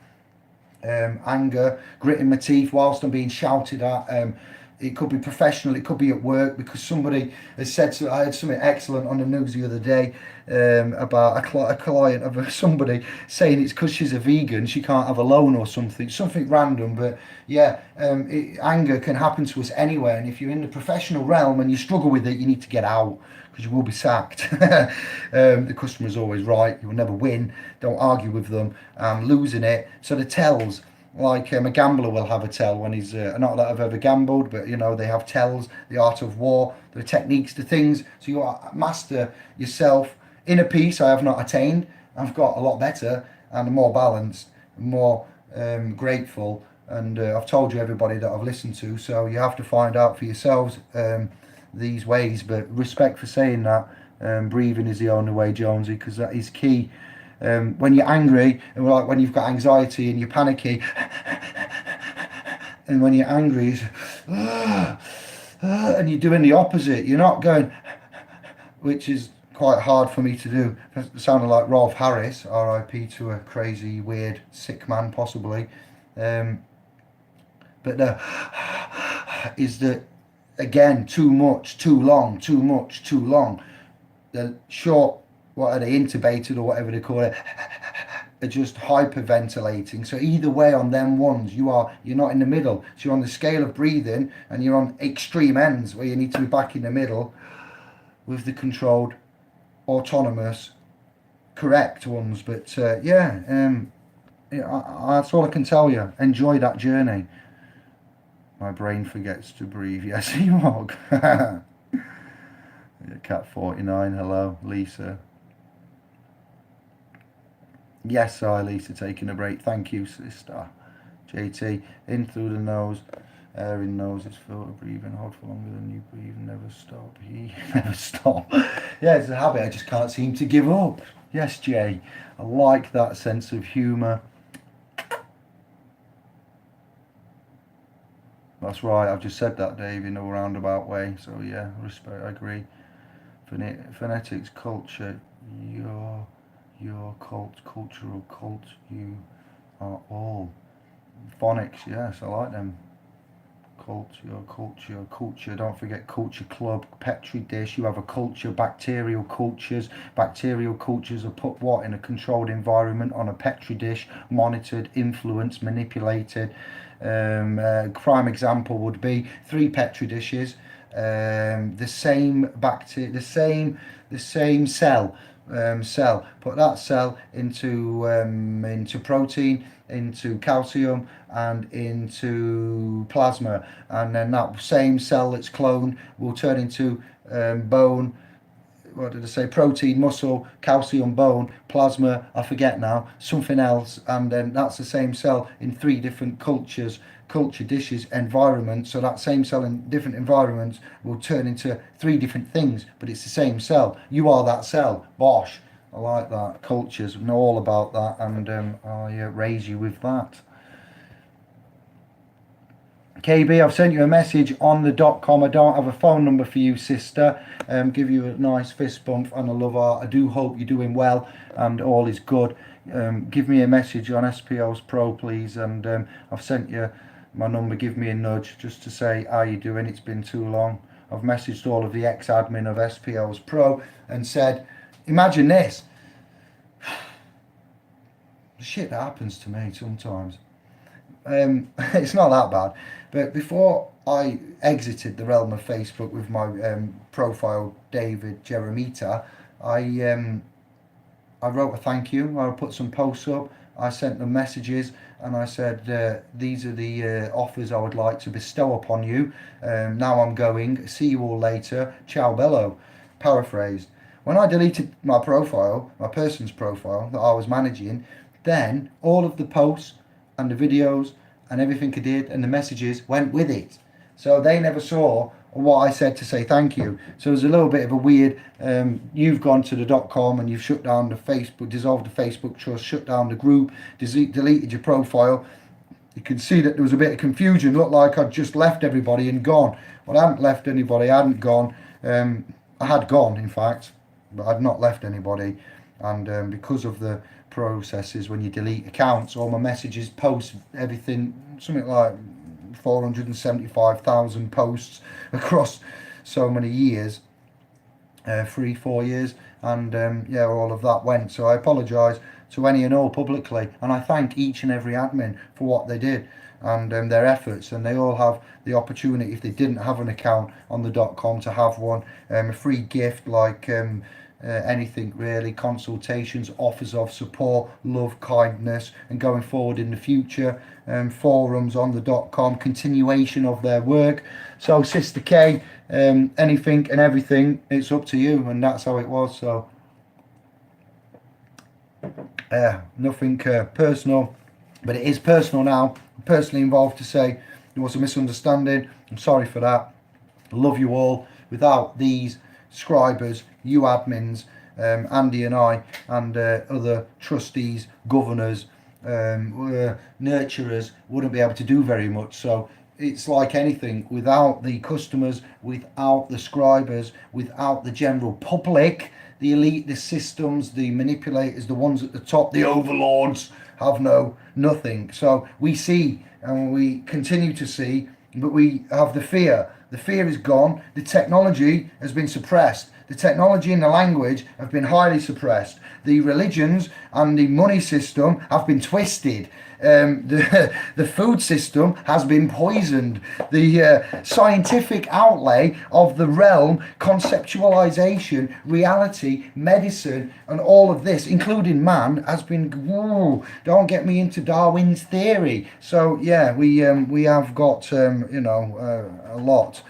Anger, gritting my teeth whilst I'm being shouted at. It could be professional, it could be at work, because somebody has said, I had something excellent on the news the other day about a client of somebody saying it's because she's a vegan, she can't have a loan or something random. But anger can happen to us anywhere, and if you're in the professional realm and you struggle with it, you need to get out, because you will be sacked. The customer's always right, you'll never win, don't argue with them. Losing it. So the tells, like a gambler will have a tell when he's not that I've ever gambled, but they have tells, the art of war, the techniques, the things. So you master yourself. Inner peace I have not attained. I've got a lot better and more balanced, more grateful, and I've told you, everybody that I've listened to, so you have to find out for yourselves these ways. But respect for saying that. Breathing is the only way, Jonesy, because that is key. When you're angry, and like when you've got anxiety and you're panicky, and when you're angry, and you're doing the opposite, you're not going, which is quite hard for me to do. It sounded like Rolf Harris, R.I.P. to a crazy, weird, sick man, possibly. But is that, again, too much, too long, too much, too long. The short, what are they, intubated or whatever they call it, are just hyperventilating. So either way on them ones, you're not in the middle. So you're on the scale of breathing, and you're on extreme ends where you need to be back in the middle with the controlled, autonomous, correct ones. But that's all I can tell you. Enjoy that journey. My brain forgets to breathe. Yes, you log. Cat 49, hello, Lisa. Yes, hi Lisa, taking a break. Thank you, sister. JT, in through the nose, air in nose, it's filter breathing, hold for longer than you breathe, never stop. He never stop. Yeah, it's a habit I just can't seem to give up. Yes, Jay, I like that sense of humour. That's right. I've just said that, Dave, in a roundabout way. So yeah, respect. I agree. Phonetics, culture, your cult, cultural cult. You are all phonics. Yes, I like them. Culture. Don't forget culture club, petri dish. You have a culture, bacterial cultures. Bacterial cultures are put what in a controlled environment on a petri dish, monitored, influenced, manipulated. Prime example would be 3 petri dishes, the same bacteria, the same cell. Put that cell into protein, into calcium, and into plasma, and then that same cell that's cloned will turn into bone. What did I say? Protein, muscle, calcium, bone, plasma. I forget now. Something else, and then that's the same cell in 3 different culture dishes, environments. So that same cell in different environments will turn into 3 different things, but it's the same cell. You are that cell. Bosh. I like that. Cultures. Know all about that, and I raise you with that. KB, I've sent you a message on the .com. I don't have a phone number for you, sister. Give you a nice fist bump and a love heart. I do hope you're doing well and all is good. Give me a message on SPO's Pro, please, and I've sent you my number. Give me a nudge just to say how you doing. It's been too long. I've messaged all of the ex-admin of SPO's Pro and said, imagine this. The shit that happens to me sometimes. It's not that bad, but before I exited the realm of Facebook with my profile David Jeremita, I wrote a thank you. I put some posts up. I sent them messages and I said, these are the offers I would like to bestow upon you. Now I'm going. See you all later. Ciao bello. Paraphrased. When I deleted my profile, my person's profile that I was managing, then all of the posts and the videos and everything I did and the messages went with it. So they never saw what I said to say thank you. So it was a little bit of a weird, you've gone to the .com and you've shut down the Facebook, dissolved the Facebook trust, shut down the group, deleted your profile. You can see that there was a bit of confusion. Looked like I'd just left everybody and gone. Well, I hadn't left anybody. I hadn't gone. I had gone, in fact, but I'd not left anybody. And because of the processes when you delete accounts, all my messages, posts, everything, something like 475,000 posts across so many years, 3-4 years, and yeah, all of that went. So I apologise to any and all publicly, and I thank each and every admin for what they did and their efforts, and they all have the opportunity, if they didn't have an account on the .com, to have one, a free gift like anything really, consultations, offers of support, love, kindness, and going forward in the future, forums on the .com, continuation of their work. So Sister K, anything and everything, it's up to you, and that's how it was. So nothing personal, but it is personal now. I'm personally involved to say there was a misunderstanding. I'm sorry for that. I love you all. Without these scribers, you admins, Andy and I, and other trustees, governors, nurturers, wouldn't be able to do very much. So it's like anything, without the customers, without the scribers, without the general public, the elite, the systems, the manipulators, the ones at the top, the overlords, have nothing. So we see and we continue to see, but we have the fear. The fear is gone. The technology has been suppressed. The technology and the language have been highly suppressed. The religions and the money system have been twisted. The food system has been poisoned. The scientific outlay of the realm, conceptualization, reality, medicine, and all of this, including man, has been. Whoa, don't get me into Darwin's theory. So yeah, we have got a lot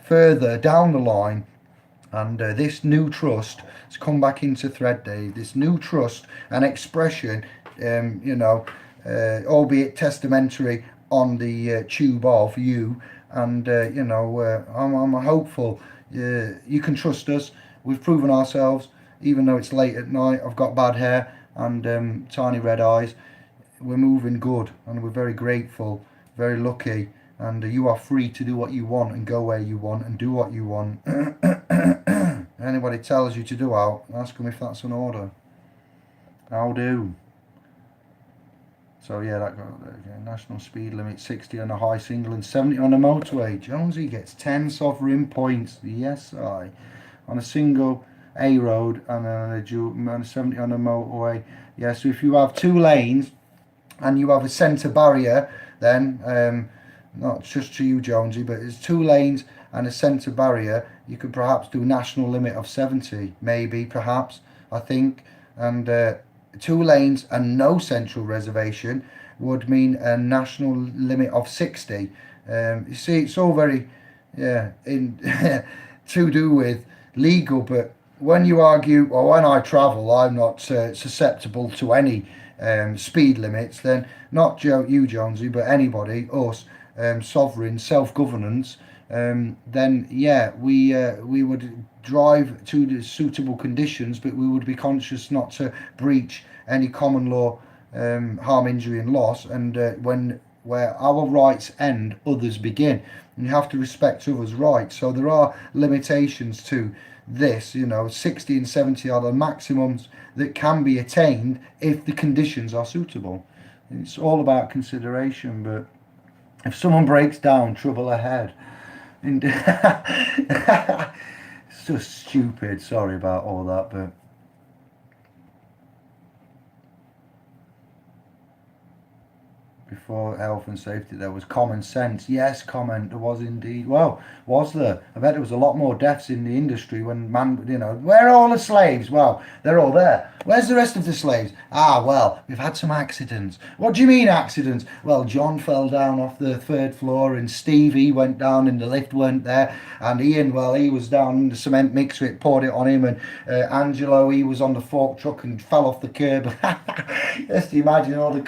further down the line. And this new trust has come back into thread, Dave. This new trust and expression, albeit testamentary on the tube of you. And, I'm hopeful. You can trust us. We've proven ourselves, even though it's late at night. I've got bad hair and tiny red eyes. We're moving good, and we're very grateful, very lucky. and you are free to do what you want and go where you want and do what you want. Anybody tells you to do out, ask them if that's an order. How do? So yeah, that got there again. National speed limit 60 on the high single and 70 on the motorway. Jonesy gets 10 sovereign points. Yes, I. On a single A road and on a 70 on the motorway. Yeah, so if you have 2 lanes and you have a centre barrier, then not just to you, Jonesy, but it's 2 lanes and a centre barrier, you could perhaps do national limit of 70, maybe, perhaps, I think, and 2 lanes and no central reservation would mean a national limit of 60. You see, it's all very, yeah, in to do with legal, but when you argue, or when I travel, I'm not susceptible to any speed limits, then not you, Jonesy, but anybody, us, sovereign, self-governance, then yeah, we would drive to the suitable conditions, but we would be conscious not to breach any common law harm, injury and loss, and where our rights end, others begin. And you have to respect others' rights. So there are limitations to this, 60 and 70 are the maximums that can be attained if the conditions are suitable. It's all about consideration, but if someone breaks down, trouble ahead. It's just stupid. Sorry about all that, but before health and safety there was common sense. Yes, comment, there was indeed. Well, was there? I bet there was a lot more deaths in the industry when where are all the slaves? Well, they're all there. Where's the rest of the slaves? Well, we've had some accidents. What do you mean accidents? Well, John fell down off the 3rd floor and Stevie went down and the lift weren't there, and Ian, well, he was down in the cement mixer, it poured it on him, and Angelo, he was on the fork truck and fell off the curb. Just imagine all the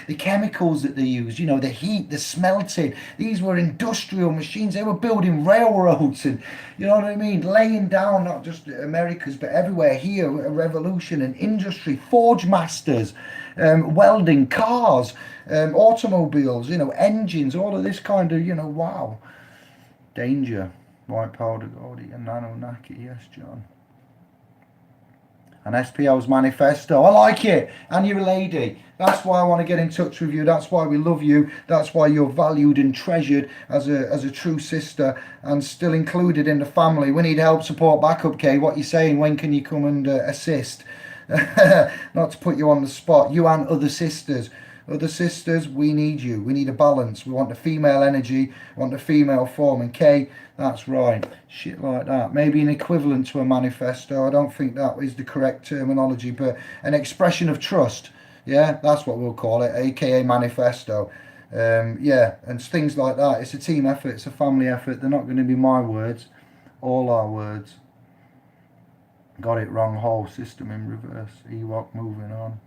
the chemicals that they used, the heat, the smelting. These were industrial machines. They were building railroads and, you know what I mean, laying down not just Americas but everywhere here, a revolution and industry, forge masters, welding, cars, automobiles, engines, all of this kind of, wow. Danger. White powder, Gordy, and nano naki. Yes, John. And SPO's manifesto. I like it. And you're a lady. That's why I want to get in touch with you. That's why we love you. That's why you're valued and treasured as a true sister and still included in the family. We need help, support, backup, Kay. What you saying? When can you come and assist? Not to put you on the spot. You and other sisters. Other sisters, we need you. We need a balance. We want the female energy, want the female form. And Kay, that's right. Shit like that. Maybe an equivalent to a manifesto. I don't think that is the correct terminology, but an expression of trust. Yeah, that's what we'll call it, aka manifesto. Yeah, and things like that. It's a team effort. It's a family effort. They're not going to be my words. All our words. Got it wrong. Whole system in reverse. Ewok moving on.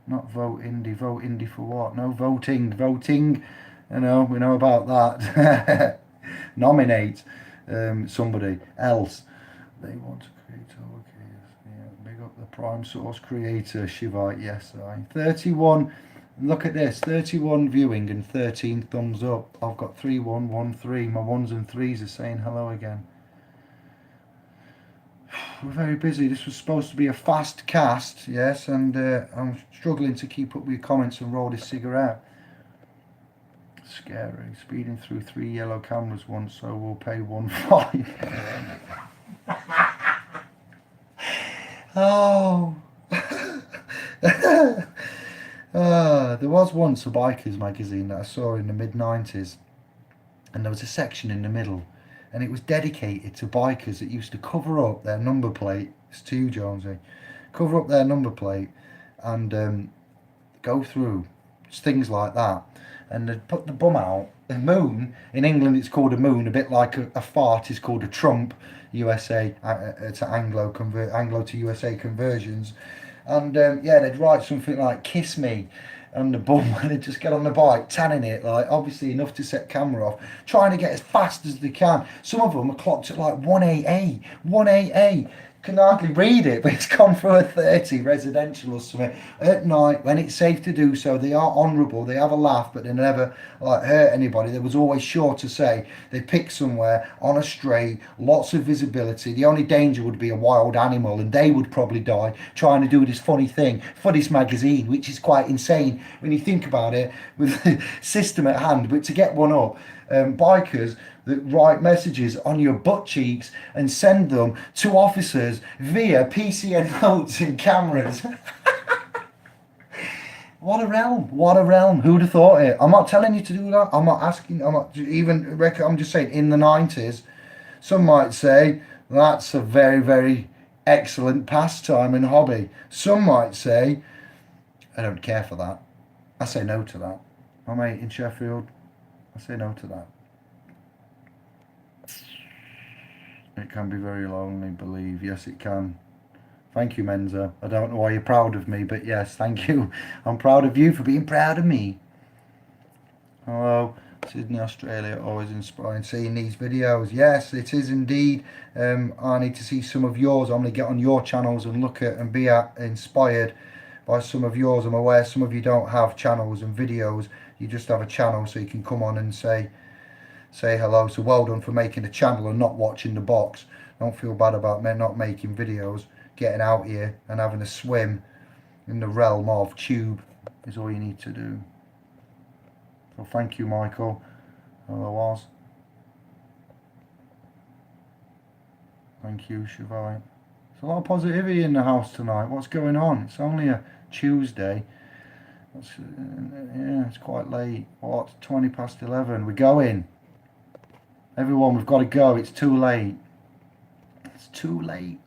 Not vote indie. Vote indie for what? No, voting. Voting. We know about that. Nominate somebody else. They want to create big up the prime source creator, Shivite. Yes, 31. Look at this, 31 viewing and 13 thumbs up. I've got 3113. My 1s and 3s are saying hello again. We're very busy. This was supposed to be a fast cast, yes, and I'm struggling to keep up with your comments and roll this cigarette. Scary. Speeding through 3 yellow cameras once, so we'll pay 1.5. Oh. There was once a bikers magazine that I saw in the mid-90s, and there was a section in the middle, and it was dedicated to bikers that used to cover up their number plate. It's to you, Jonesy. Cover up their number plate and go through things like that, and they'd put the bum out. The moon, in England it's called a moon, a bit like a fart is called a trump, USA to Anglo to USA conversions. And they'd write something like "kiss me" on the bum, and they'd just get on the bike, tanning it, like obviously enough to set camera off, trying to get as fast as they can. Some of them are clocked at like 188, can hardly read it, but it's gone through a 30 residential or something. At night, when it's safe to do so, they are honourable, they have a laugh, but they never like hurt anybody. They was always sure to say they pick somewhere on a straight, lots of visibility. The only danger would be a wild animal, and they would probably die trying to do this funny thing for this magazine, which is quite insane when you think about it, with the system at hand. But to get one up, bikers that write messages on your butt cheeks and send them to officers via PCN notes and cameras. What a realm! What a realm! Who'd have thought it? I'm not telling you to do that. I'm not asking. I'm not even. I'm just saying. In the 90s, some might say that's a very, very excellent pastime and hobby. Some might say, I don't care for that. I say no to that. My mate in Sheffield, I say no to that. It can be very lonely, believe. Yes, it can. Thank you, Menza. I don't know why you're proud of me, but yes, thank you. I'm proud of you for being proud of me. Hello, Sydney, Australia. Always inspiring seeing these videos. Yes, it is indeed. I need to see some of yours. I'm going to get on your channels and look at and be inspired by some of yours. I'm aware some of you don't have channels and videos. You just have a channel, so you can come on and say hello. So well done for making a channel and not watching the box. Don't feel bad about me not making videos. Getting out here and having a swim in the realm of tube is all you need to do. So thank you, Michael. Otherwise, thank you, Shavai. There's a lot of positivity in the house tonight. What's going on? It's only a Tuesday. Yeah, it's quite late. What? 20 past 11. We're going. Everyone, we've got to go. It's too late. It's too late.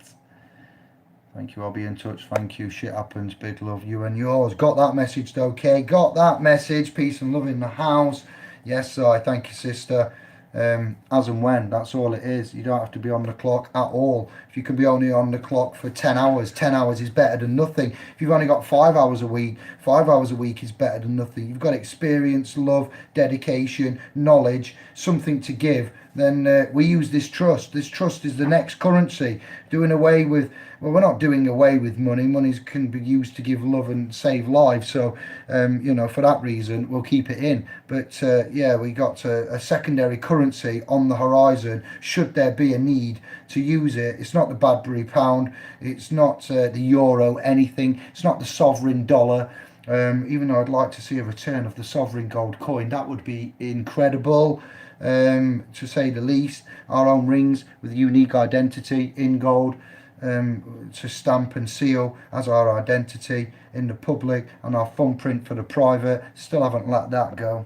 Thank you. I'll be in touch. Thank you. Shit happens. Big love. You and yours. Got that message, okay? Got that message. Peace and love in the house. Yes, I thank you, sister. As and when. That's all it is. You don't have to be on the clock at all. If you can be only on the clock for 10 hours, 10 hours is better than nothing. If you've only got 5 hours a week, 5 hours a week is better than nothing. You've got experience, love, dedication, knowledge, something to give. Then we use this trust. This trust is the next currency. Doing away with, well, we're not doing away with money. Money can be used to give love and save lives. So, you know, for that reason, we'll keep it in. But yeah, we got a secondary currency on the horizon. Should there be a need to use it, it's not the Badbury pound. It's not the euro, anything. It's not the sovereign dollar. Even though I'd like to see a return of the sovereign gold coin, that would be incredible. To say the least. Our own rings with unique identity in gold, to stamp and seal as our identity in the public, and our thumbprint for the private. Still haven't let that go.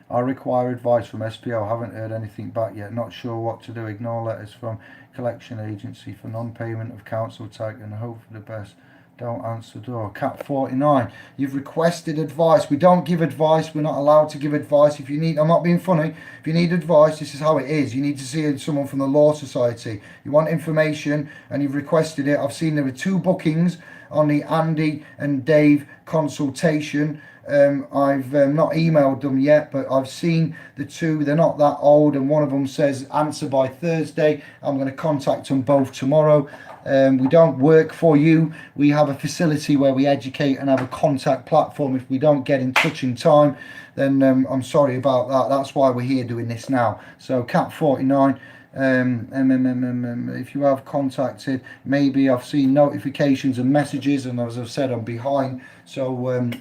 I require advice from SPO. Haven't heard anything back yet. Not sure what to do. Ignore letters from collection agency for non-payment of council tax and hope for the best. Don't answer the door. Cat 49. You've requested advice. We don't give advice. We're not allowed to give advice. If you need, I'm not being funny. If you need advice, this is how it is. You need to see someone from the Law Society. You want information and you've requested it. I've seen there were 2 bookings on the Andy and Dave consultation. I've not emailed them yet, but I've seen the 2. They're not that old, and one of them says answer by Thursday. I'm going to contact them both tomorrow. We don't work for you. We have a facility where we educate and have a contact platform. If we don't get in touch in time, then I'm sorry about that. That's why we're here doing this now. So Cat 49, if you have contacted, maybe I've seen notifications and messages, and as I've said, I'm behind. So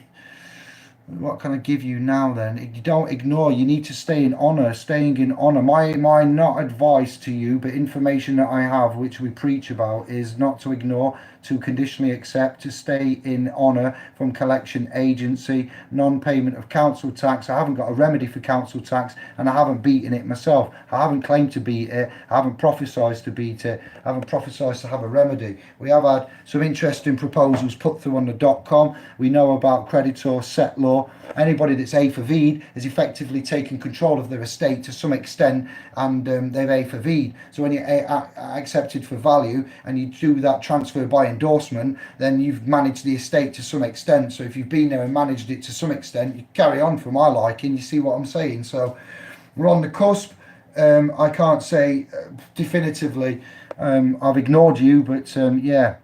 what can I give you now then? You don't ignore. You need to stay in honor. Staying in honor. My not advice to you, but information that I have, which we preach about, is not to ignore, to conditionally accept, to stay in honor from collection agency, non-payment of council tax. I haven't got a remedy for council tax, and I haven't beaten it myself. I haven't claimed to beat it. I haven't prophesied to beat it. I haven't prophesied to have a remedy. We have had some interesting proposals put through on the .com. We know about creditor set law. Anybody that's A for V'd has effectively taken control of their estate to some extent, and they've A for V'd. So when you're accepted for value and you do that transfer by endorsement, then you've managed the estate to some extent. So if you've been there and managed it to some extent, you carry on for my liking. You see what I'm saying? So we're on the cusp. I can't say definitively I've ignored you, but yeah,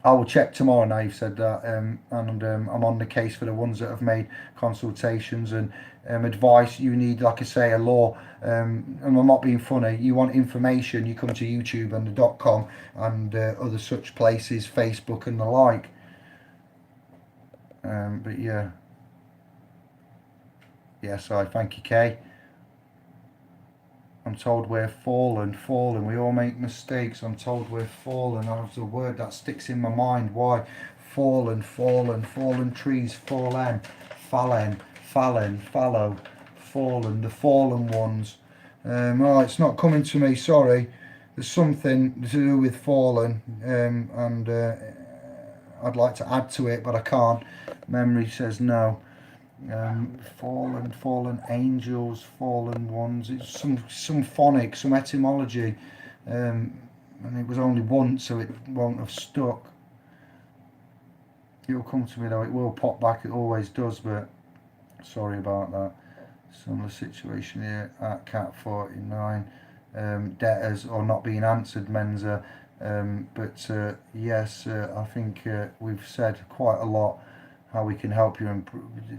I will check tomorrow now. You've said that, and I'm on the case for the ones that have made consultations and advice. You need, like I say, a law. And I'm not being funny. You want information, you come to YouTube and the .com and other such places, Facebook and the like. But yeah, sorry. Thank you, Kay. I'm told we're fallen. We all make mistakes. I'm told we're fallen. That's a word that sticks in my mind. Why? Fallen trees, fallen, fallow, fallen, the fallen ones. Oh, it's not coming to me, sorry. There's something to do with fallen, and I'd like to add to it, but I can't. Memory says no. Fallen angels, fallen ones. It's some phonics, some etymology, and it was only once, so it won't have stuck. It'll come to me though. It will pop back. It always does. But sorry about that. Similar situation here at Cat 49. Debtors or not being answered, Menza. But yes, I think we've said quite a lot. How we can help you, and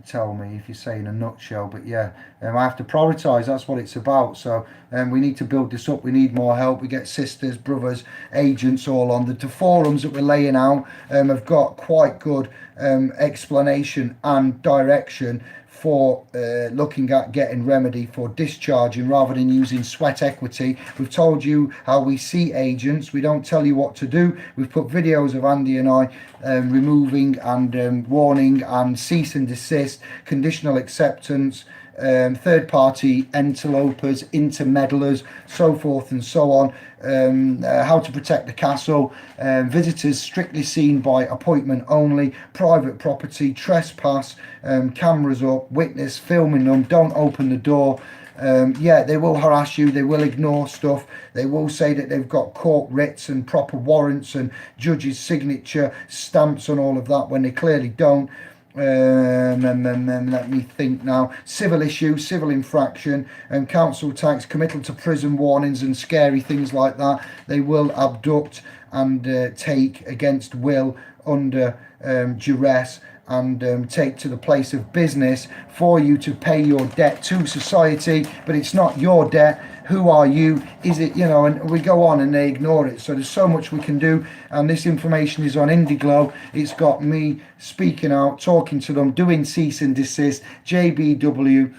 tell me if you say in a nutshell. But yeah, I have to prioritise. That's what it's about. So we need to build this up. We need more help. We get sisters, brothers, agents all on the forums that we're laying out. Have got quite good explanation and direction for looking at getting remedy for discharging rather than using sweat equity. We've told you how we see agents. We don't tell you what to do. We've put videos of Andy and I removing and warning and cease and desist, conditional acceptance, third party interlopers, intermeddlers, so forth and so on. How to protect the castle, visitors strictly seen by appointment only, private property, trespass, cameras up, witness filming them, don't open the door. Yeah, they will harass you, they will ignore stuff, they will say that they've got court writs and proper warrants and judge's signature stamps and all of that when they clearly don't. Let me think now. Civil issue, civil infraction, and council tax, committal to prison warnings and scary things like that. They will abduct and take against will under duress and take to the place of business for you to pay your debt to society, but it's not your debt. Who are you? Is it, you know, and we go on and they ignore it. So there's so much we can do, and this information is on Indiglo. It's got me speaking out, talking to them, doing cease and desist, JBW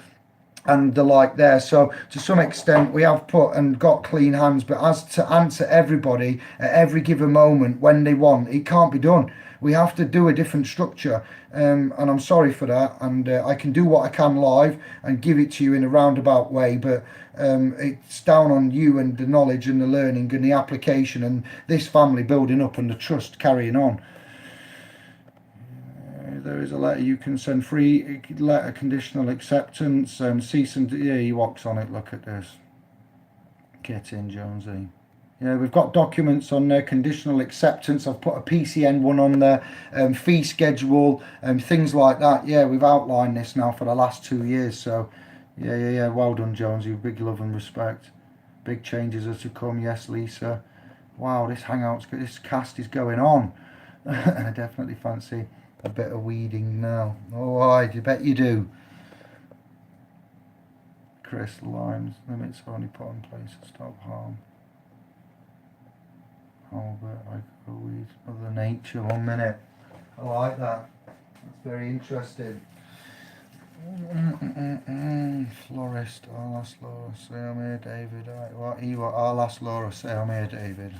and the like there. So to some extent we have put and got clean hands, but as to answer everybody at every given moment when they want, it can't be done. We have to do a different structure, and I'm sorry for that, and I can do what I can live and give it to you in a roundabout way, but it's down on you and the knowledge and the learning and the application and this family building up and the trust carrying on. There is a letter you can send, free letter, conditional acceptance, cease and yeah, he walks on it. Look at this. Get in, Jonesy. Yeah, we've got documents on there, conditional acceptance. I've put a PCN one on there, fee schedule, and things like that. Yeah, we've outlined this now for the last 2 years. So, yeah. Well done, Jonesy. Big love and respect. Big changes are to come. Yes, Lisa. Wow, this this cast is going on. I definitely fancy a bit of weeding now. Oh, I bet you do. Chris, lines, limits are only put in place to stop harm. Oh, but I go with Mother Nature. 1 minute. I like that. That's very interesting. Florist. I'll ask Laura. Say I'm here, David. I'll ask Laura. Say I'm here, David.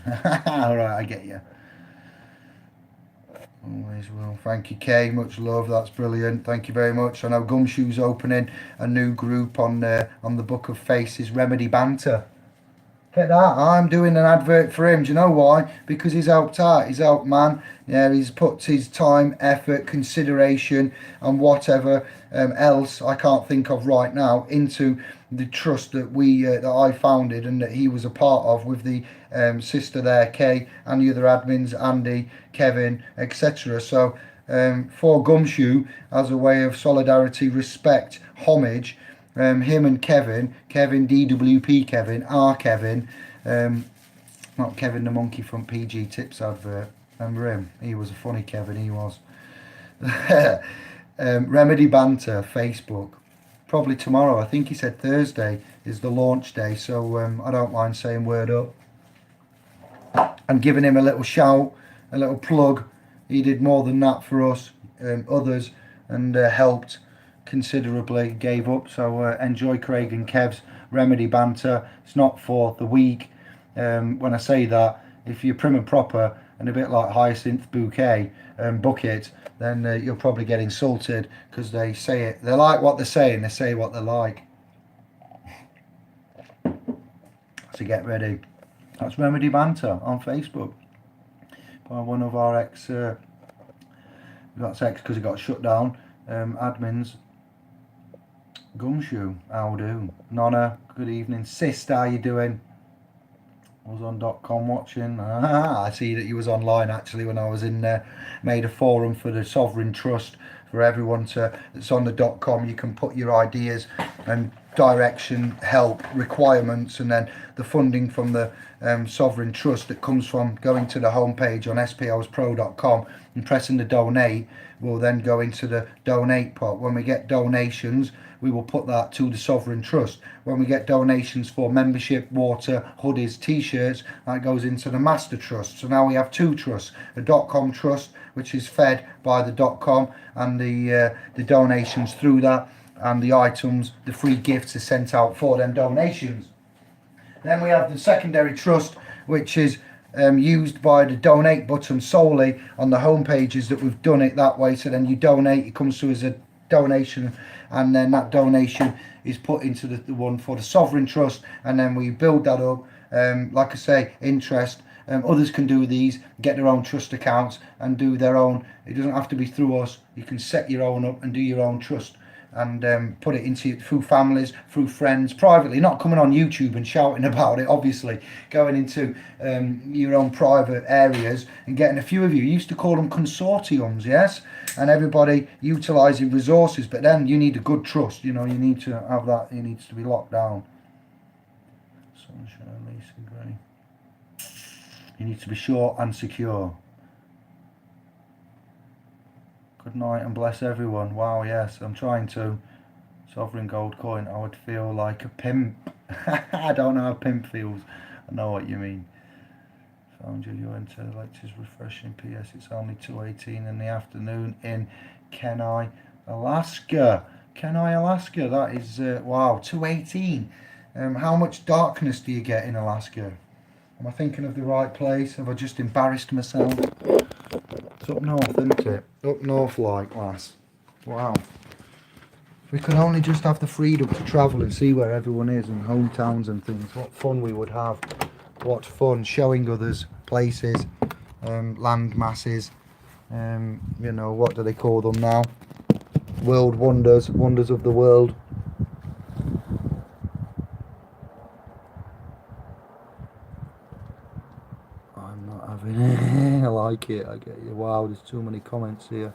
Alright, I get you. Always will. Thank you, Kay. Much love. That's brilliant. Thank you very much. I know Gumshoe's opening a new group on the Book of Faces, Remedy Banter. Get that? I'm doing an advert for him. Do you know why? Because he's helped out. He's helped man. Yeah, he's put his time, effort, consideration, and whatever else I can't think of right now into the trust that that I founded and that he was a part of with the sister there, Kay, and the other admins, Andy, Kevin, etc. So for Gumshoe, as a way of solidarity, respect, homage, him and Kevin DWP Kevin, our Kevin, Not Kevin the Monkey from PG Tips advert. Remember him? He was a funny Kevin, he was. Remedy Banter, Facebook. Probably tomorrow. I think he said Thursday is the launch day, so I don't mind saying word up. And giving him a little shout, a little plug. He did more than that for us, others, and helped considerably, gave up. So enjoy Craig and Kev's Remedy Banter. It's not for the weak. When I say that, if you're prim and proper and a bit like Hyacinth Bouquet Bucket, then you'll probably get insulted because they say it. They like what they're saying. They say what they like. So get ready. That's Remedy Banter on Facebook by one of our ex. That's ex because it got shut down. Admins. Gumshoe, how do? Nonna, good evening. Sister, how you doing? I was on .com watching. I see that you was online actually when I was in there. Made a forum for the Sovereign Trust for everyone to. It's on the .com. You can put your ideas and direction, help, requirements, and then the funding from the Sovereign Trust that comes from going to the homepage on spowspro.com and pressing the donate will then go into the donate pot. When we get donations, we will put that to the Sovereign Trust. When we get donations for membership, water, hoodies, t-shirts, that goes into the Master Trust. So now we have two trusts, a .com trust, which is fed by the .com, and the donations through that, and the items, the free gifts are sent out for them donations. Then we have the secondary trust, which is used by the donate button solely on the home pages that we've done it that way. So then you donate, it comes through as a donation, and then that donation is put into the one for the Sovereign Trust, and then we build that up. Like I say, interest. Others can do these, get their own trust accounts and do their own. It doesn't have to be through us. You can set your own up and do your own trust, and put it into through families, through friends, privately, not coming on YouTube and shouting about it, obviously, going into your own private areas and getting a few of you. You used to call them consortiums, yes, and everybody utilising resources, but then you need a good trust, you know, you need to have that, it needs to be locked down. Sunshine, Lisa Gray. You need to be sure and secure. Good night and bless everyone. Wow, yes, I'm trying to. Sovereign gold coin, I would feel like a pimp. I don't know how pimp feels. I know what you mean. Found you into lectures refreshing. PS, it's only 2:18 in the afternoon in Kenai, Alaska. Kenai, Alaska, that is, wow, 2:18. How much darkness do you get in Alaska? Am I thinking of the right place? Have I just embarrassed myself? It's up north, isn't it? Up north like, lass. Wow. If we could only just have the freedom to travel and see where everyone is and hometowns and things. What fun we would have. What fun showing others places, land masses, you know, what do they call them now? World wonders, wonders of the world. I like it, I get you. Wow, there's too many comments here.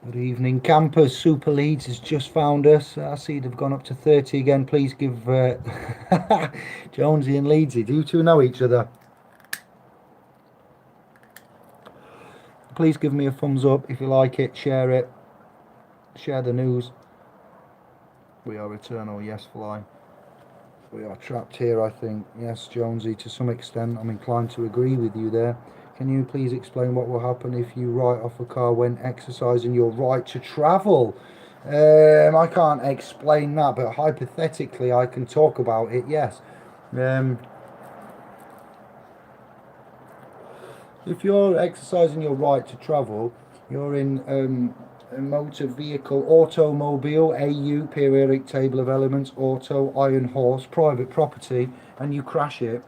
Good evening, campers. Super Leeds has just found us. I see they've gone up to 30 again. Please give Jonesy and Leedsy, do you two know each other? Please give me a thumbs up if you like it, share it, share the news. We are eternal, yes, fly. We are trapped here, I think. Yes, Jonesy, to some extent, I'm inclined to agree with you there. Can you please explain what will happen if you write off a car when exercising your right to travel? I can't explain that, but hypothetically I can talk about it, yes. If you're exercising your right to travel, you're in a motor vehicle, automobile, AU, periodic table of elements, auto, iron horse, private property, and you crash it,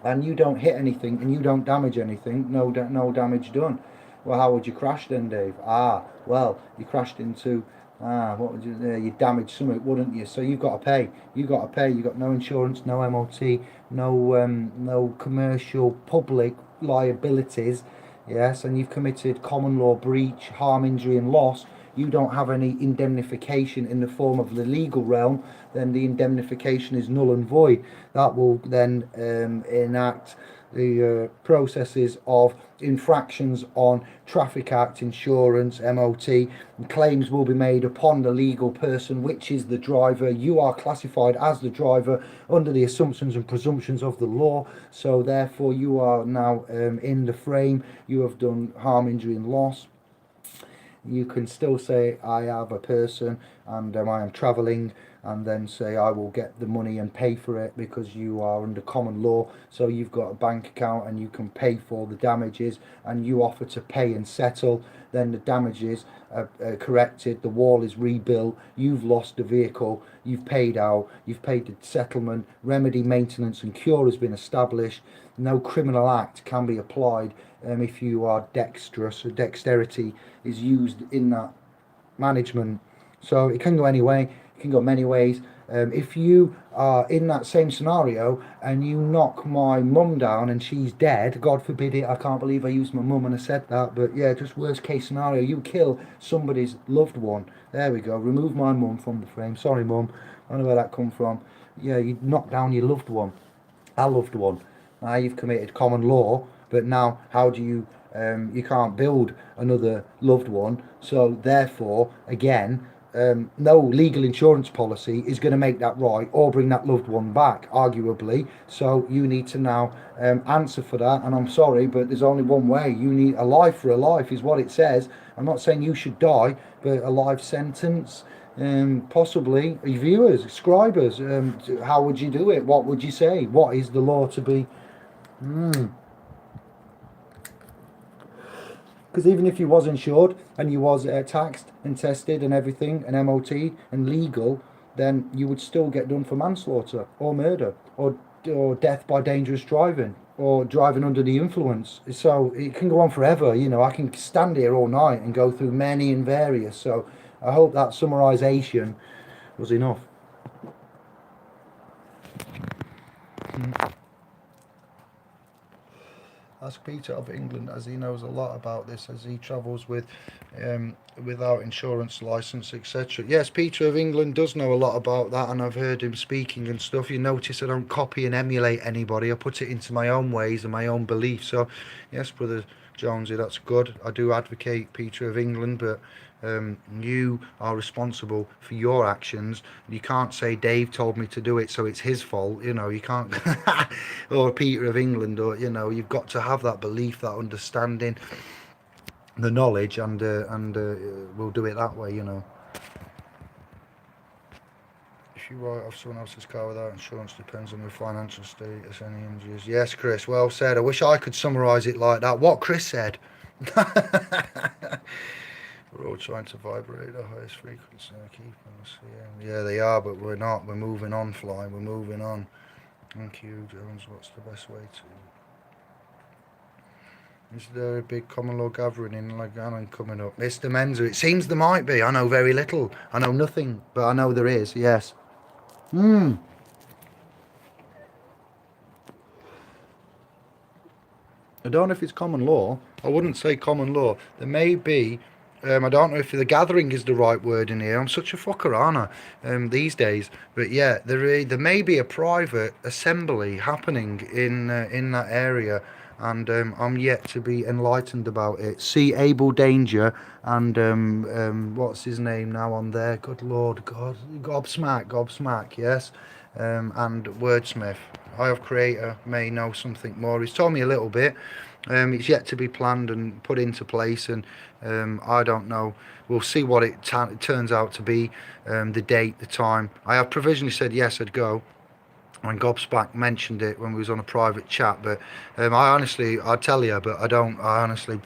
and you don't hit anything, and you don't damage anything, no damage done. Well, how would you crash then, Dave? Well, you crashed into, what would you, you damaged something, wouldn't you? So you've got to pay, you've got no insurance, no MOT, no commercial, public liabilities, yes, and you've committed common law breach, harm, injury and loss. you don't have any indemnification in the form of the legal realm, then the indemnification is null and void. That will then enact the processes of infractions on Traffic Act, insurance, MOT, and claims will be made upon the legal person, which is the driver. You are classified as the driver under the assumptions and presumptions of the law, so therefore you are now in the frame. You have done harm, injury and loss. You can still say I have a person and I am travelling, and then say I will get the money and pay for it because you are under common law. So you've got a bank account and you can pay for the damages, and you offer to pay and settle. Then the damages are corrected, the wall is rebuilt, you've lost the vehicle, you've paid out, you've paid the settlement, remedy, maintenance and cure has been established. No criminal act can be applied if you are dexterous, or dexterity is used in that management. So it can go any way, it can go many ways. If you are in that same scenario and you knock my mum down and she's dead, God forbid it, I can't believe I used my mum and I said that, but yeah, just worst case scenario, you kill somebody's loved one. There we go, remove my mum from the frame. Sorry mum, I don't know where that come from. Yeah, you knock down your loved one, our loved one. Now you've committed common law, but now how do you, you can't build another loved one, so therefore, again, no legal insurance policy is going to make that right or bring that loved one back, arguably. So you need to now answer for that, and I'm sorry, but there's only one way. You need a life for a life is what it says. I'm not saying you should die, but a life sentence, possibly. Viewers, subscribers, how would you do it? What would you say? What is the law to be? Because even if you was insured and you was taxed and tested and everything and MOT and legal, then you would still get done for manslaughter or murder or death by dangerous driving or driving under the influence. So it can go on forever. You know, I can stand here all night and go through many and various. So I hope that summarisation was enough. Ask Peter of England, as he knows a lot about this, as he travels with without insurance license, etc. Yes, Peter of England does know a lot about that, and I've heard him speaking and stuff. You notice I don't copy and emulate anybody. I put it into my own ways and my own beliefs. So yes, brother Jonesy, that's good. I do advocate Peter of England, but you are responsible for your actions. You can't say Dave told me to do it, so it's his fault. You know, you can't. Or Peter of England, or you know, you've got to have that belief, that understanding, the knowledge, and we'll do it that way. You know. If you write off someone else's car without insurance, depends on your financial status, any injuries. Yes, Chris, well said. I wish I could summarise it like that. What Chris said. We're all trying to vibrate at the highest frequency and keep us. Yeah, they are, but we're not. We're moving on, Fly. We're moving on. Thank you, Jones. What's the best way to... Is there a big common law gathering in Laganon coming up? Mr. Menzer, it seems there might be. I know very little. I know nothing, but I know there is, yes. I don't know if it's common law. I wouldn't say common law. There may be... I don't know if the gathering is the right word in here. I'm such a fucker, aren't I, these days? But yeah, there may be a private assembly happening in that area, and I'm yet to be enlightened about it. See Abel Danger and what's his name now on there? Good Lord, God, Gobsmack, yes, and Wordsmith. Eye of Creator may know something more. He's told me a little bit. It's yet to be planned and put into place, and I don't know. We'll see what it turns out to be, the date, the time. I have provisionally said yes, I'd go, when Gobsmack mentioned it when we was on a private chat, but I'd tell you, but I honestly,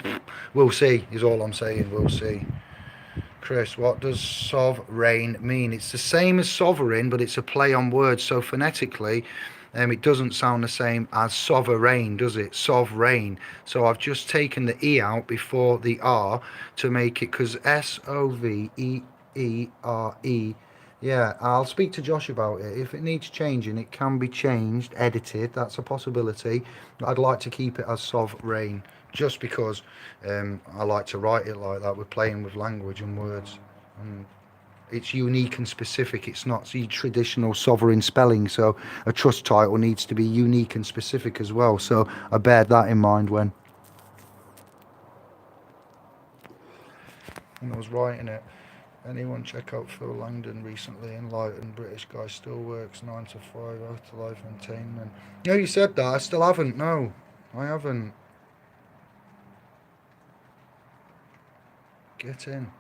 we'll see, is all I'm saying, we'll see. Chris, what does sovreign mean? It's the same as sovereign, but it's a play on words, so phonetically, it doesn't sound the same as sovereign, does it? Sovreign. So I've just taken the E out before the R to make it, because SOVEERE. Yeah, I'll speak to Josh about it. If it needs changing, it can be changed, edited. That's a possibility. I'd like to keep it as sovreign. just because I like to write it like that. We're playing with language and words, and it's unique and specific. It's not the traditional sovereign spelling, so a trust title needs to be unique and specific as well. So I bear that in mind when I was writing it. Anyone check out Phil Langdon recently? Enlightened British guy, still works 9 to 5, afterlife entertainment. No, you said that. I still haven't. No, I haven't. Get in.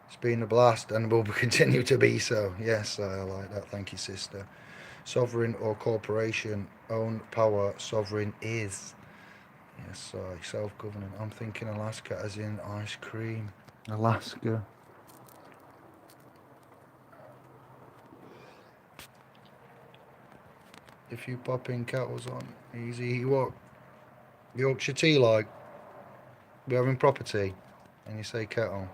It's been a blast and will continue to be so. Yes, I like that. Thank you, sister. Sovereign or corporation, own power, sovereign is. Yes, sorry, self-governing. I'm thinking Alaska as in ice cream. Alaska. If you pop in kettles on, easy what? Yorkshire tea like? We're having proper tea. And you say kettle.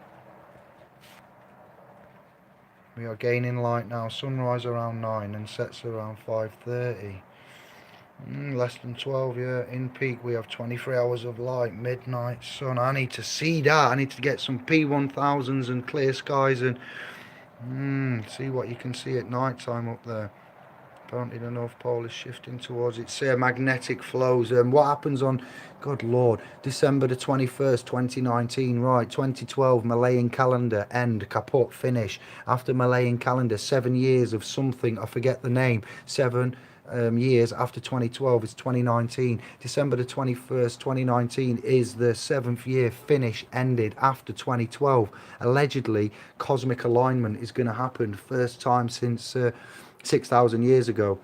We are gaining light now. Sunrise around 9 and sets around 5:30. Less than 12, yeah. In peak we have 23 hours of light. Midnight sun. I need to see that. I need to get some P1000s and clear skies and see what you can see at night time up there. Apparently the North Pole is shifting towards its magnetic flows. What happens on, good Lord, December the 21st, 2019, right, 2012, Malayan calendar, end, kaput, finish. After Malayan calendar, 7 years of something, I forget the name, 7 years after 2012 is 2019. December the 21st, 2019 is the 7th year, finish, ended after 2012. Allegedly, cosmic alignment is going to happen, first time since 6,000 years ago.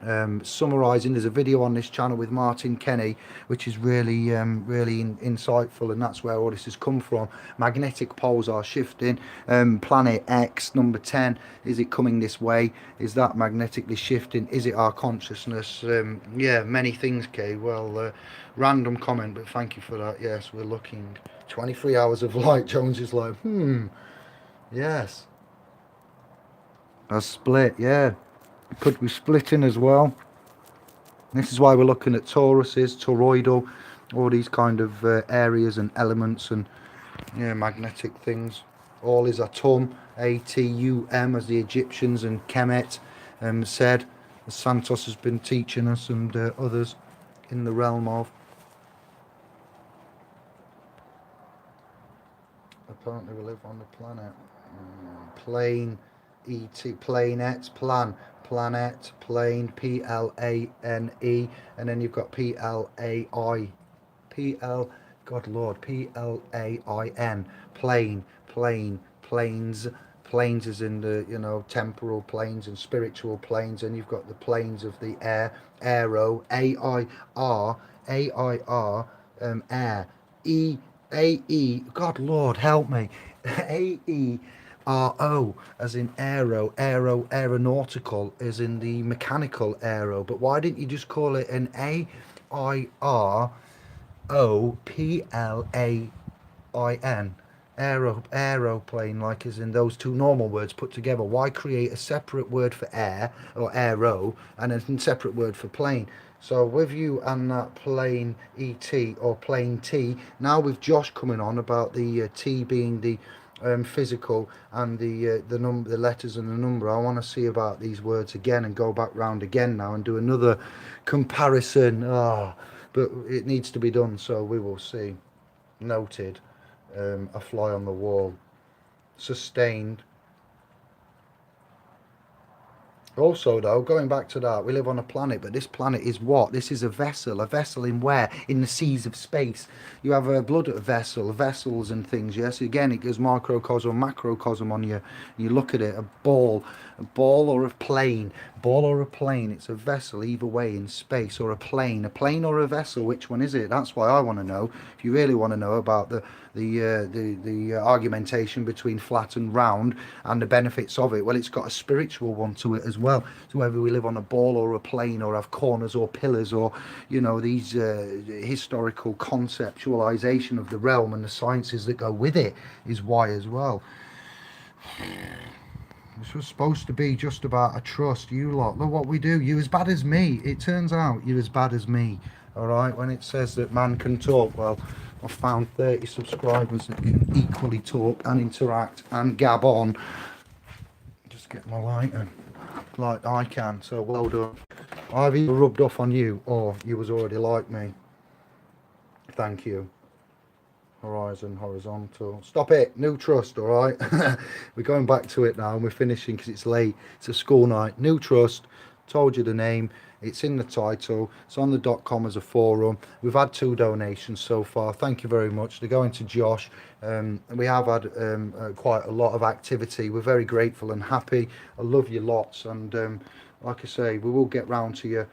Summarising, there's a video on this channel with Martin Kenny which is really insightful, and that's where all this has come from. Magnetic poles are shifting. Planet X number 10, is it coming this way? Is that magnetically shifting? Is it our consciousness? Yeah, many things, Kay. Well, random comment, but thank you for that. Yes, we're looking 23 hours of light. Jones is like yes, a split, yeah. It could be splitting as well. This is why we're looking at Tauruses, toroidal, all these kind of areas and elements and magnetic things. All is atum, A-T-U-M, as the Egyptians and Kemet said, as Santos has been teaching us and others in the realm of. Apparently we live on the planet. Plane. E-T, planet, plan, planet, plane, P-L-A-N-E, and then you've got P-L-A-I, P-L, God Lord, P-L-A-I-N, plane, plane, planes, planes is in the, temporal planes and spiritual planes, and you've got the planes of the air, aero, A-I-R, A-I-R, air, E, A-E, God Lord, help me, A-E, R-O, as in aero, aeronautical, as in the mechanical aero. But why didn't you just call it an A-I-R-O-P-L-A-I-N? Aeroplane, like as in those two normal words put together. Why create a separate word for air, or aero, and a separate word for plane? So with you and that plane ET, or plane T, now with Josh coming on about the T being the physical and the number, the letters and the number. I want to see about these words again and go back round again now and do another comparison. But it needs to be done, so we will see. Noted. A fly on the wall. Sustained. Also, though, going back to that, we live on a planet, but this planet is what? This is a vessel. A vessel in where? In the seas of space. You have a blood vessel, vessels and things, yes? Again, it goes microcosm, macrocosm on you. You look at it, a ball or a plane. Ball or a plane, it's a vessel either way in space, or a plane or a vessel. Which one is it? That's why I want to know. If you really want to know about the argumentation between flat and round and the benefits of it, well, it's got a spiritual one to it as well. So whether we live on a ball or a plane, or have corners or pillars, or these historical conceptualization of the realm and the sciences that go with it is why as well. This was supposed to be just about a trust. You lot, look what we do. You're as bad as me. It turns out you're as bad as me. Alright, when it says that man can talk, well, I've found 30 subscribers that can equally talk and interact and gab on. Just get my lighter like I can, so well done. I've either rubbed off on you or you was already like me. Thank you. Horizon, horizontal. Stop it, new trust, alright? We're going back to it now and we're finishing because it's late. It's a school night. New trust, told you the name, it's in the title, it's on the .com as a forum. We've had 2 donations so far, thank you very much. They're going to Josh. We have had quite a lot of activity. We're very grateful and happy. I love you lots, and like I say, we will get round to you.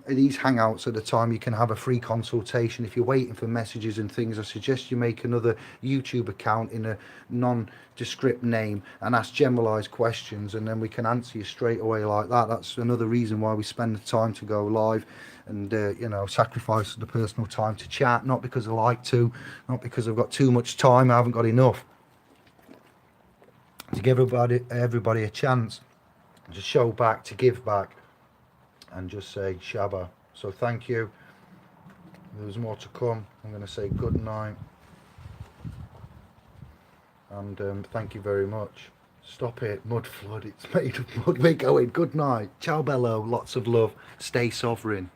These hangouts at the time you can have a free consultation. If you're waiting for messages and things, I suggest you make another YouTube account in a nondescript name and ask generalized questions, and then we can answer you straight away like that. That's another reason why we spend the time to go live and you know, sacrifice the personal time to chat, not because I like to, not because I've got too much time, I haven't got enough, to give everybody a chance to show back, to give back, and just say Shabba. So thank you. There's more to come. I'm going to say good night, and thank you very much. Stop it, mud flood, it's made of mud. We're going. Good night, ciao bello, lots of love, stay sovereign.